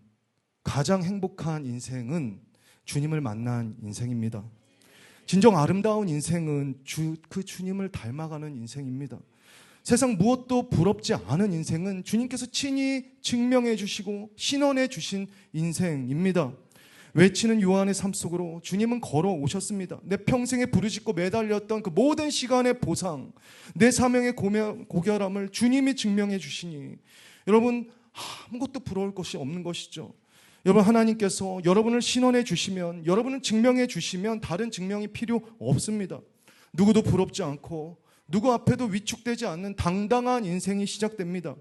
가장 행복한 인생은 주님을 만난 인생입니다. 진정 아름다운 인생은 그 주님을 닮아가는 인생입니다. 세상 무엇도 부럽지 않은 인생은 주님께서 친히 증명해 주시고 신원해 주신 인생입니다. 외치는 요한의 삶 속으로 주님은 걸어오셨습니다. 내 평생에 부르짖고 매달렸던 그 모든 시간의 보상, 내 사명의 고결함을 주님이 증명해 주시니 여러분 아무것도 부러울 것이 없는 것이죠. 여러분, 하나님께서 여러분을 신원해 주시면, 여러분을 증명해 주시면 다른 증명이 필요 없습니다. 누구도 부럽지 않고 누구 앞에도 위축되지 않는 당당한 인생이 시작됩니다.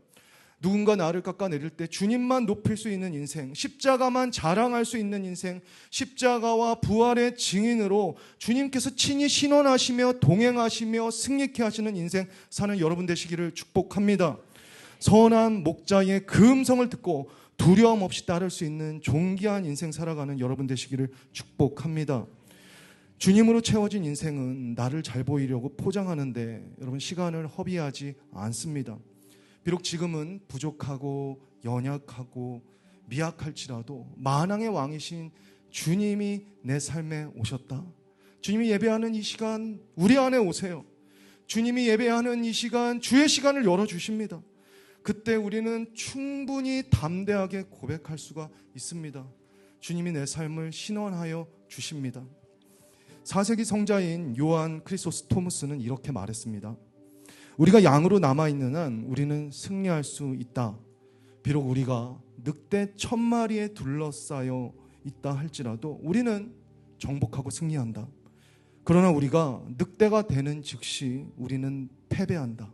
누군가 나를 깎아내릴 때 주님만 높일 수 있는 인생, 십자가만 자랑할 수 있는 인생, 십자가와 부활의 증인으로 주님께서 친히 신원하시며 동행하시며 승리케 하시는 인생 사는 여러분 되시기를 축복합니다. 선한 목자의 그 음성을 듣고 두려움 없이 따를 수 있는 존귀한 인생 살아가는 여러분 되시기를 축복합니다. 주님으로 채워진 인생은 나를 잘 보이려고 포장하는데 여러분 시간을 허비하지 않습니다. 비록 지금은 부족하고 연약하고 미약할지라도 만왕의 왕이신 주님이 내 삶에 오셨다. 주님이 예배하는 이 시간 우리 안에 오세요. 주님이 예배하는 이 시간 주의 시간을 열어주십니다. 그때 우리는 충분히 담대하게 고백할 수가 있습니다. 주님이 내 삶을 신원하여 주십니다. 4세기 성자인 요한 크리소스토무스는 이렇게 말했습니다. 우리가 양으로 남아있는 한 우리는 승리할 수 있다. 비록 우리가 늑대 1000마리에 둘러싸여 있다 할지라도 우리는 정복하고 승리한다. 그러나 우리가 늑대가 되는 즉시 우리는 패배한다.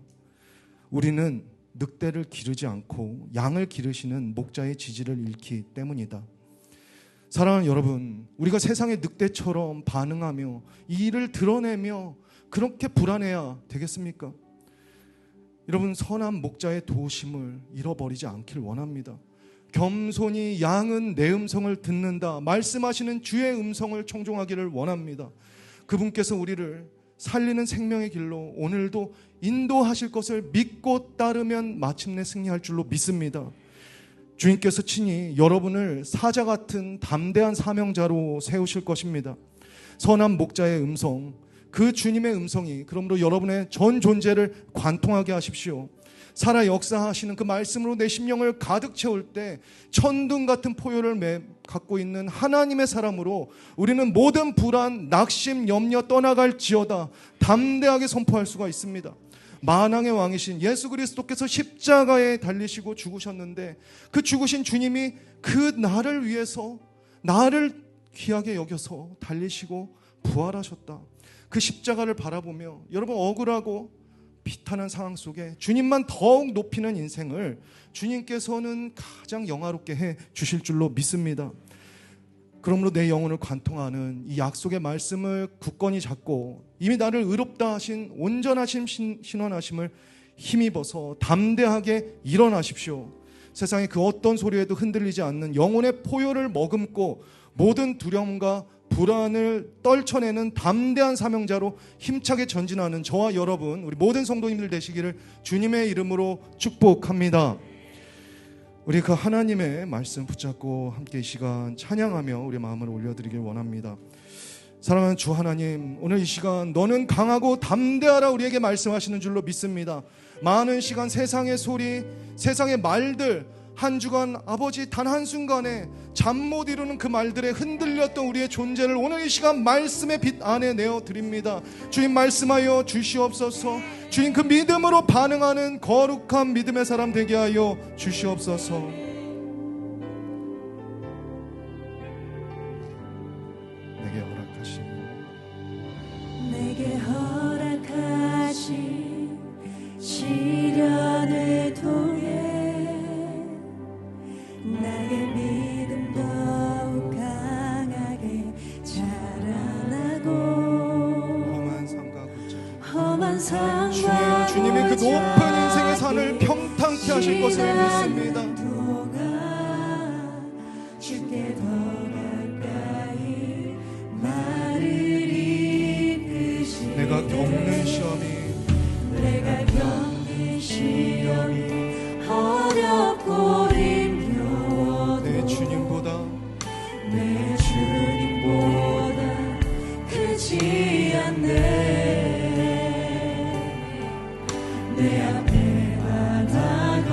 우리는 늑대를 기르지 않고 양을 기르시는 목자의 지지를 잃기 때문이다. 사랑하는 여러분, 우리가 세상의 늑대처럼 반응하며 이 일을 드러내며 그렇게 불안해야 되겠습니까? 여러분, 선한 목자의 도우심을 잃어버리지 않길 원합니다. 겸손히 양은 내 음성을 듣는다 말씀하시는 주의 음성을 청종하기를 원합니다. 그분께서 우리를 살리는 생명의 길로 오늘도 인도하실 것을 믿고 따르면 마침내 승리할 줄로 믿습니다. 주님께서 친히 여러분을 사자 같은 담대한 사명자로 세우실 것입니다. 선한 목자의 음성, 그 주님의 음성이 그러므로 여러분의 전 존재를 관통하게 하십시오. 살아 역사하시는 그 말씀으로 내 심령을 가득 채울 때 천둥 같은 포효를 갖고 있는 하나님의 사람으로 우리는 모든 불안, 낙심, 염려 떠나갈지어다 담대하게 선포할 수가 있습니다. 만왕의 왕이신 예수 그리스도께서 십자가에 달리시고 죽으셨는데 그 죽으신 주님이 그 나를 위해서 나를 귀하게 여겨서 달리시고 부활하셨다. 그 십자가를 바라보며 여러분 억울하고 비탄한 상황 속에 주님만 더욱 높이는 인생을 주님께서는 가장 영화롭게 해 주실 줄로 믿습니다. 그러므로 내 영혼을 관통하는 이 약속의 말씀을 굳건히 잡고 이미 나를 의롭다 하신 온전하심 신원하심을 힘입어서 담대하게 일어나십시오. 세상의 그 어떤 소리에도 흔들리지 않는 영혼의 포효를 머금고 모든 두려움과 불안을 떨쳐내는 담대한 사명자로 힘차게 전진하는 저와 여러분, 우리 모든 성도님들 되시기를 주님의 이름으로 축복합니다. 우리 그 하나님의 말씀 붙잡고 함께 이 시간 찬양하며 우리 마음을 올려드리길 원합니다. 사랑하는 주 하나님, 오늘 이 시간 너는 강하고 담대하라 우리에게 말씀하시는 줄로 믿습니다. 많은 시간 세상의 소리, 세상의 말들, 한 주간 아버지 단 한순간에 잠 못 이루는 그 말들에 흔들렸던 우리의 존재를 오늘 이 시간 말씀의 빛 안에 내어드립니다. 주님 말씀하여 주시옵소서. 주님 그 믿음으로 반응하는 거룩한 믿음의 사람 되게 하여 주시옵소서. 내게 허락하신 시련을 통해 나의 믿음 더욱 강하게 자라나고 험한 삶과 주님이 그 높은 인생의 산을 평탄케 하실 것을 믿습니다. 주께 더 가까이 나를 이끄시네. 내가 겪는 시험이 어렵고 내 주님보다 크지 않네. 내 앞에 바다가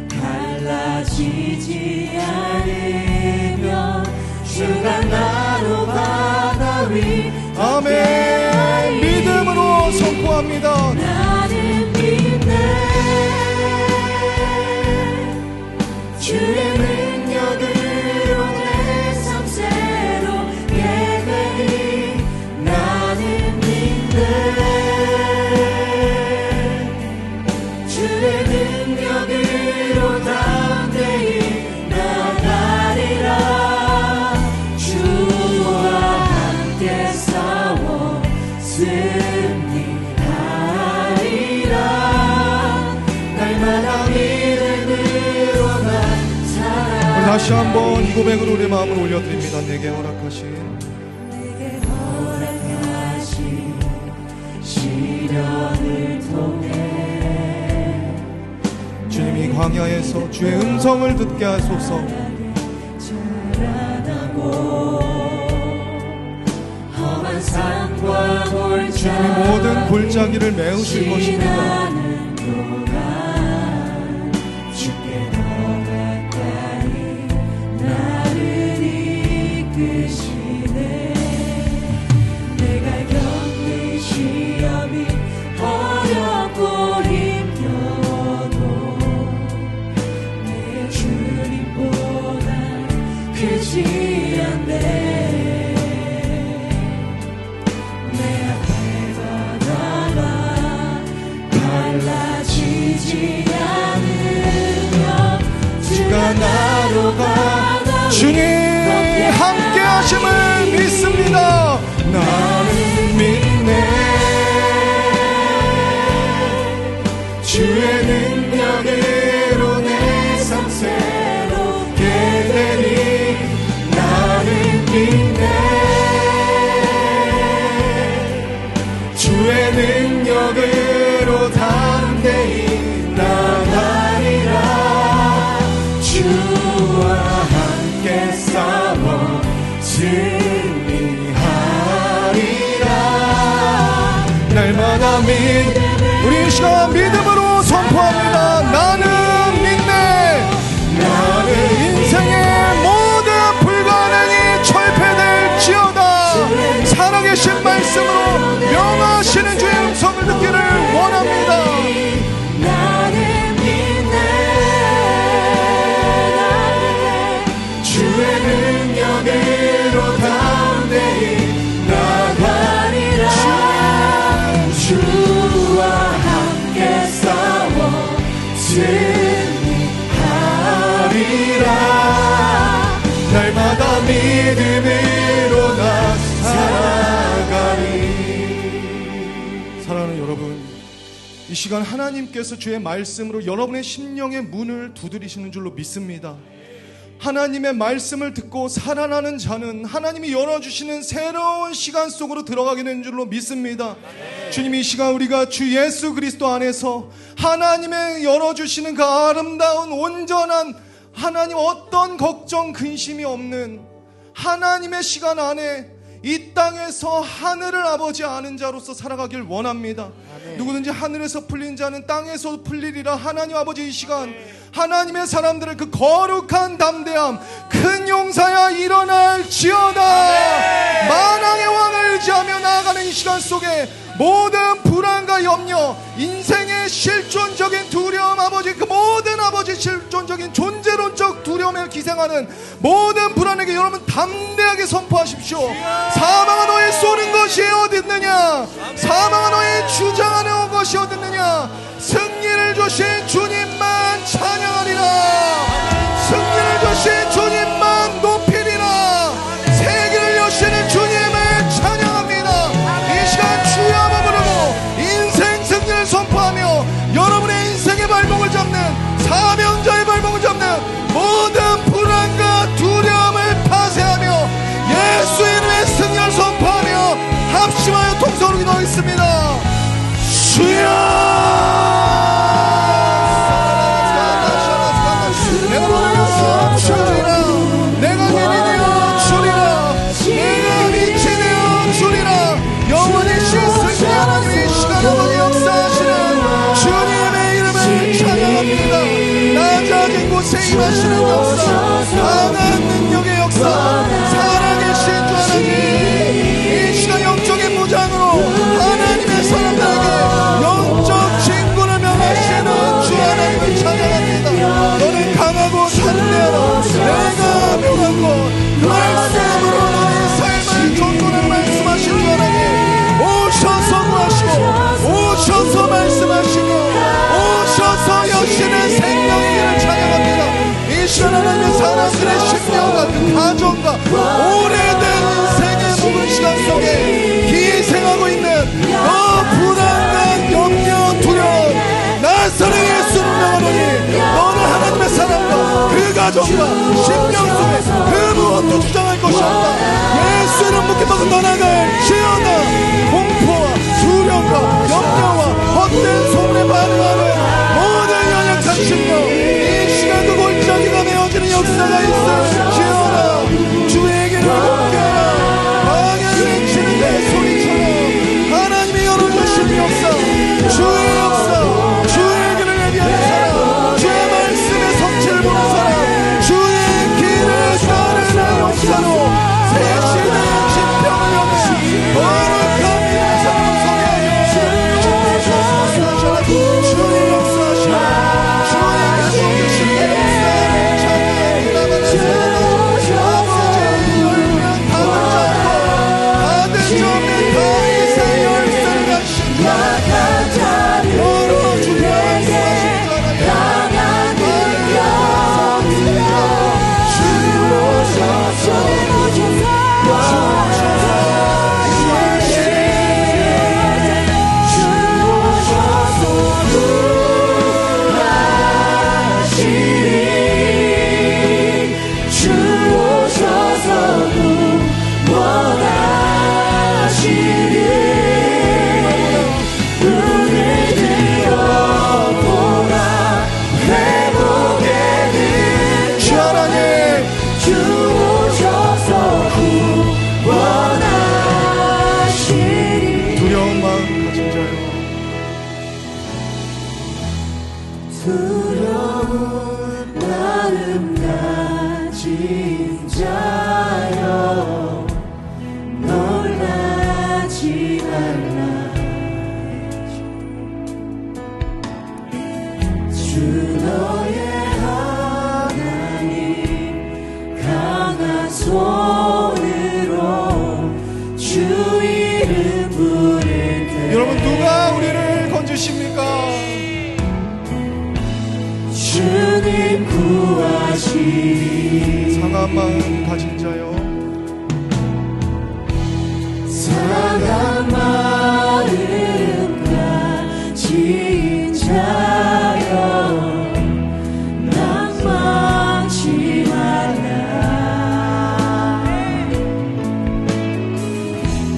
갈라지지 않으면 주가 나로 바다 위 아멘. 믿음으로 선포합니다. 나는 믿네. 주의 능력으로 내 삶 새롭게 되리. 나는 믿네. 주의 능력으로 담대히 나가리라. 주와 함께 싸워 승리하리라. 날마다 믿음으로 난 살아. 다시 한번 이 고백으로 우리 마음을 올려드립니다. 내게 허락하신 시련을 통해 주님이 광야에서 주의 음성을 듣게 하소서. 자라나고 험한 산과 골짜 주님이 모든 골짜기를 메우실 것입니다. 지나는 동안 잊지 않으며 주가 나로 가다 주님 함께 하심을 믿습니다. 나는 믿네 주의 능력으로 내 삶 새롭게 되리 나는 믿네 주의 능력으로 담대히 나가리라 주와 함께 싸워 승리하리라 날마다 우리 이 시간 믿음으로 선포합니다. 나는 믿네. 나는 인생의 모든 불가능이 철폐될지어다. 살아계신 말씀으로 명하시는 주의 음성을 듣기를 원합니다. 나는 믿네 주의 능력으로 담대히 나가리라 주와 함께 싸워 승리하리라 날마다 믿음으로 나 살아가리. 사랑하는 여러분, 이 시간 하나님께서 주의 말씀으로 여러분의 심령의 문을 두드리시는 줄로 믿습니다. 하나님의 말씀을 듣고 살아나는 자는 하나님이 열어주시는 새로운 시간 속으로 들어가게 되는 줄로 믿습니다. 주님이 이 시간 우리가 주 예수 그리스도 안에서 하나님의 열어주시는 그 아름다운 온전한 하나님 어떤 걱정 근심이 없는 하나님의 시간 안에 이 땅에서 하늘을 아버지 아는 자로서 살아가길 원합니다. 누구든지 하늘에서 풀린 자는 땅에서 풀리리라. 하나님 아버지 이 시간 하나님의 사람들을 그 거룩한 담대함 큰 용사야 일어날지어다. 만왕의 왕을 의지하며 나아가는 이 시간 속에 모든 불안과 염려 인생의 실존적인 두려움 아버지 그 모든 아버지 실존적인 존재론적 두려움에 기생하는 모든 불안에게 여러분 담대하게 선포하십시오. 사망아 너의 쏘는 것이 어딨느냐 사망아 너의 주장하는 것이 어딨느냐 승리를 주신 주님만 찬양하리라. 승리를 주신 주님만 높이리라. 세계를 여시는 주님을 찬양합니다. 이 시간 주여 부르고 인생 승리를 선포하며 여러분의 인생의 발목을 잡는 사명자의 발목을 잡는 모든 불안과 두려움을 파쇄하며 예수 이름의 승리를 선포하며 합심하여 통성으로 기도하겠습니다. 주여 내가 너를 주리라. 내가 길이 되어 주리라. 내가 빛이 되어 주리라. 영원히 신승리 하나님의 시간 아버지 역사하시는 주님의 이름을 찬양합니다. 낮아진 곳에 임하시는 역사 강한 능력의 역사 살아계신 주 하나님 이 시간 영적인 무장으로 하나님의 사람들에게 영적 진군을 명하시는 주 하나님을 찬양합니다. 너는 강하고 담대하라. 내가 명한 것 말씀으로 너의 삶을 존중하는 말씀하신 주 하나님 오셔서 구하시고 오셔서 말씀하시고 오셔서 여신의 생명의 길을 찬양합니다. 이 시간 하나님의 사람들의 심령과 그 가정과 오래된 인생의 묵은 시간 속에 희생하고 있는 불안한 염려 두려움 나사렛 예수를 명하노니 너는 하나님의 사람과 그 가정과 심령 속에 그 무엇도 주장할 것이 없다. 예수 이름 묻게 먹고 떠나갈 지어다. 공포와 두려움과 염려와 헛된 소문에 반응하는 모든 연약한 심령 이 시간 그 골짜기가 메어지는 역사가 있어 지어다. 주의 길을 걷게하라. 방향을 외치는 내 소리처럼 하나님이 열어주신 역사 주의 역사 주의 길을 예비하는 사람 주의 말씀의 성취를 보는 사람 주의 길을 따르는 역사로 새 시대의 진평을 여는 거룩한 믿음의 삶 속에 주의 역사하시라. 주의 계속 주시는 역사를 찬양합니다. 두려운 마음 가진 자여 놀라지 말라. 주 너의 하나님 강한 손으로 주 이름 부를 때 여러분, 누가 우리를 건지십니까? 주님 구하시. 상한 마음 가진 자여, 상한 마음 가진 자여 낭망치 말라.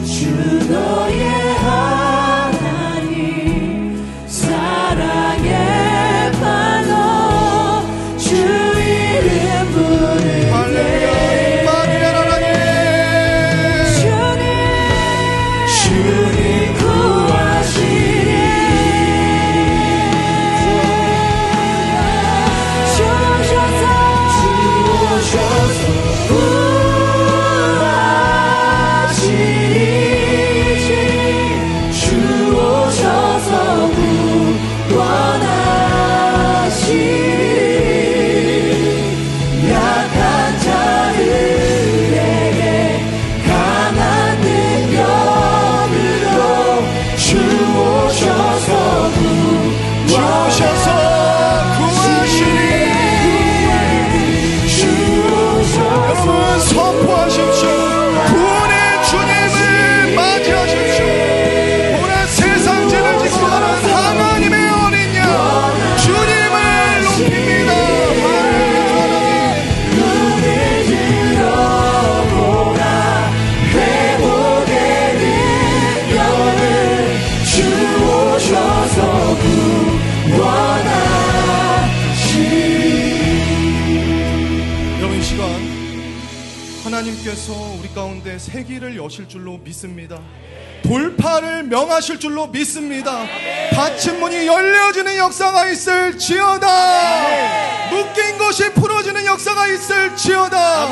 주 너의 하나님 사랑의 발로 주 이름 부를 할렐루야. 임마누엘 하나님, 주님 구하시리. 주오셔서 구하시리. 주오셔서 구원하시리. 약한 자들에게 강한 능력으로 주오셔서 주셔서 구하시리. 여러분, 선포하십시오. 구원의 주님을 맞이하십시오. 오늘 세상 죄를 지고 가는 하나님의 어린 양 주님을 높입니다. 눈을 들어보라. 회복의 능력을 주오셔서 구원하시리. 여러분, 이 시간 하나님께서 우리 가운데 새 길을 여실 줄로 믿습니다. 돌파를 명하실 줄로 믿습니다. 닫힌 문이 열려지는 역사가 있을지어다. 묶인 것이 풀어지는 역사가 있을지어다.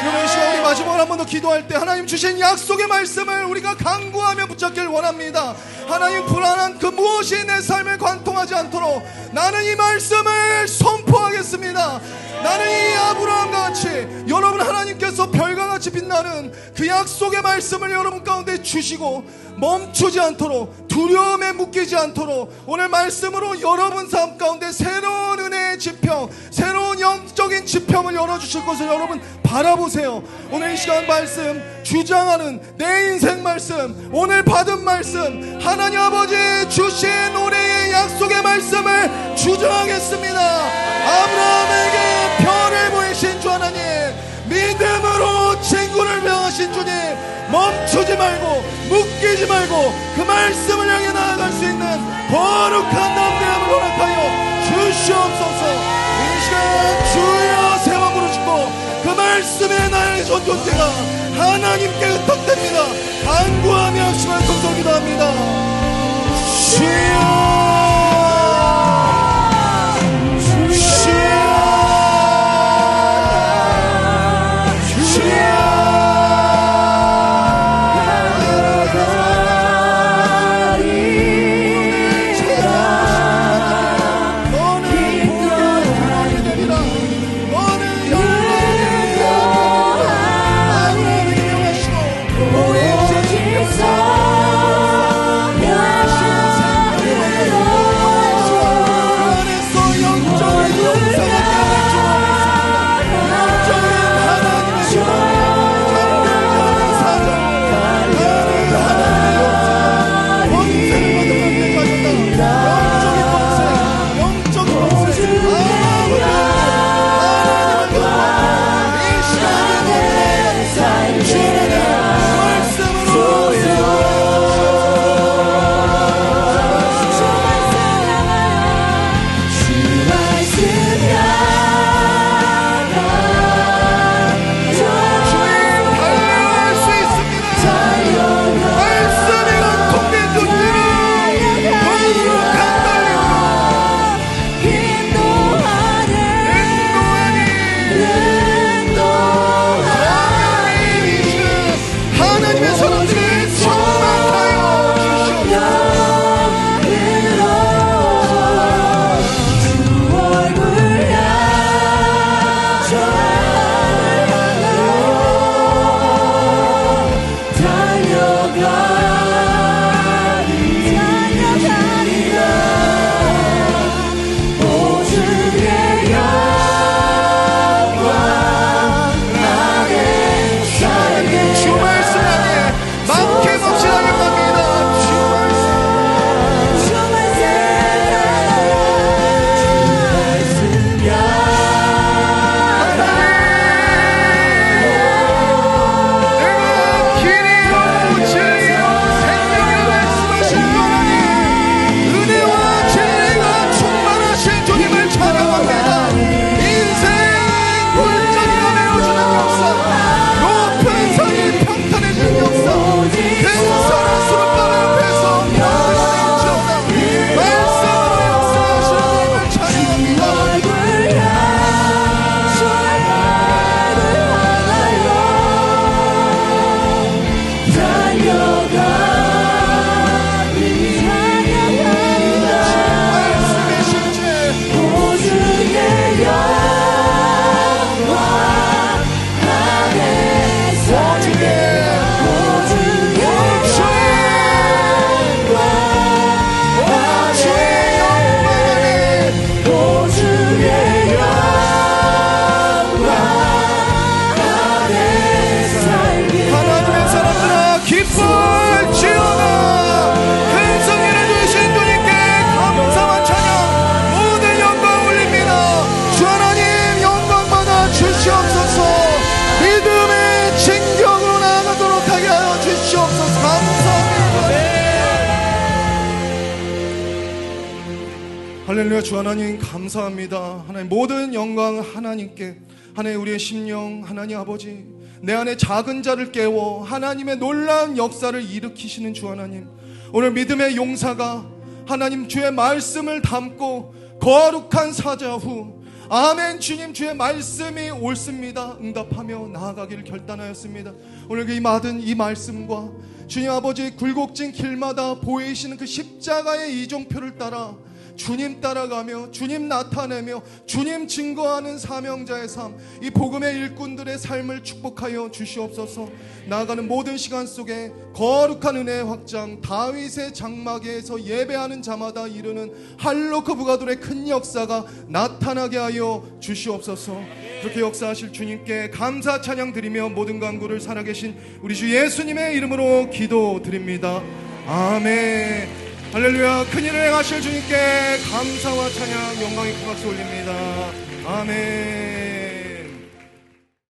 여러분, 이 시간 우리 마지막으로 한 번 더 기도할 때 하나님 주신 약속의 말씀을 우리가 간구하며 붙잡길 원합니다. 하나님, 불안한 그 무엇이 내 삶을 관통하지 않도록 나는 이 말씀을 선포하겠습니다. 나는 이 아브라함과 같이 여러분, 하나님께서 별과 같이 빛나는 그 약속의 말씀을 여러분 가운데 주시고 멈추지 않도록, 두려움에 묶이지 않도록 오늘 말씀으로 여러분 삶 가운데 새로운 은혜의 지평, 새로운 영적인 지평을 열어주실 것을 여러분 바라보세요. 오늘 이 시간 말씀 주장하는 내 인생 말씀, 오늘 받은 말씀, 하나님 아버지 주신 올해의 약속의 말씀을 주장하겠습니다. 아브라함에게 별을 보이신 주 하나님, 믿음으로 친구를 명하신 주님, 멈추지 말고 묶이지 말고 그 말씀을 향해 나아갈 수 있는 거룩한 남대함을 허락하여 주시옵소서. 이 시간 주여 세번 부르시고 그 말씀에 나의 존재가 하나님께 의탁됩니다. 간구하며 시간 성도 기도합니다. 주여, 오직 서 할렐루야. 주 하나님 감사합니다. 하나님 모든 영광 하나님께. 하나님 우리의 심령 하나님 아버지 내 안에 작은 자를 깨워 하나님의 놀라운 역사를 일으키시는 주 하나님, 오늘 믿음의 용사가 하나님 주의 말씀을 담고 거룩한 사자 후 아멘 주님 주의 말씀이 옳습니다 응답하며 나아가기를 결단하였습니다. 오늘 이 받은 이 말씀과 주님 아버지 굴곡진 길마다 보이시는 그 십자가의 이종표를 따라 주님 따라가며 주님 나타내며 주님 증거하는 사명자의 삶, 이 복음의 일꾼들의 삶을 축복하여 주시옵소서. 나아가는 모든 시간 속에 거룩한 은혜의 확장, 다윗의 장막에서 예배하는 자마다 이르는 할로크 부가돌의 큰 역사가 나타나게 하여 주시옵소서. 그렇게 역사하실 주님께 감사 찬양 드리며 모든 간구를 살아계신 우리 주 예수님의 이름으로 기도드립니다. 아멘. 할렐루야. 큰일을 행하실 주님께 감사와 찬양 영광의 큰 박수 올립니다. 아멘.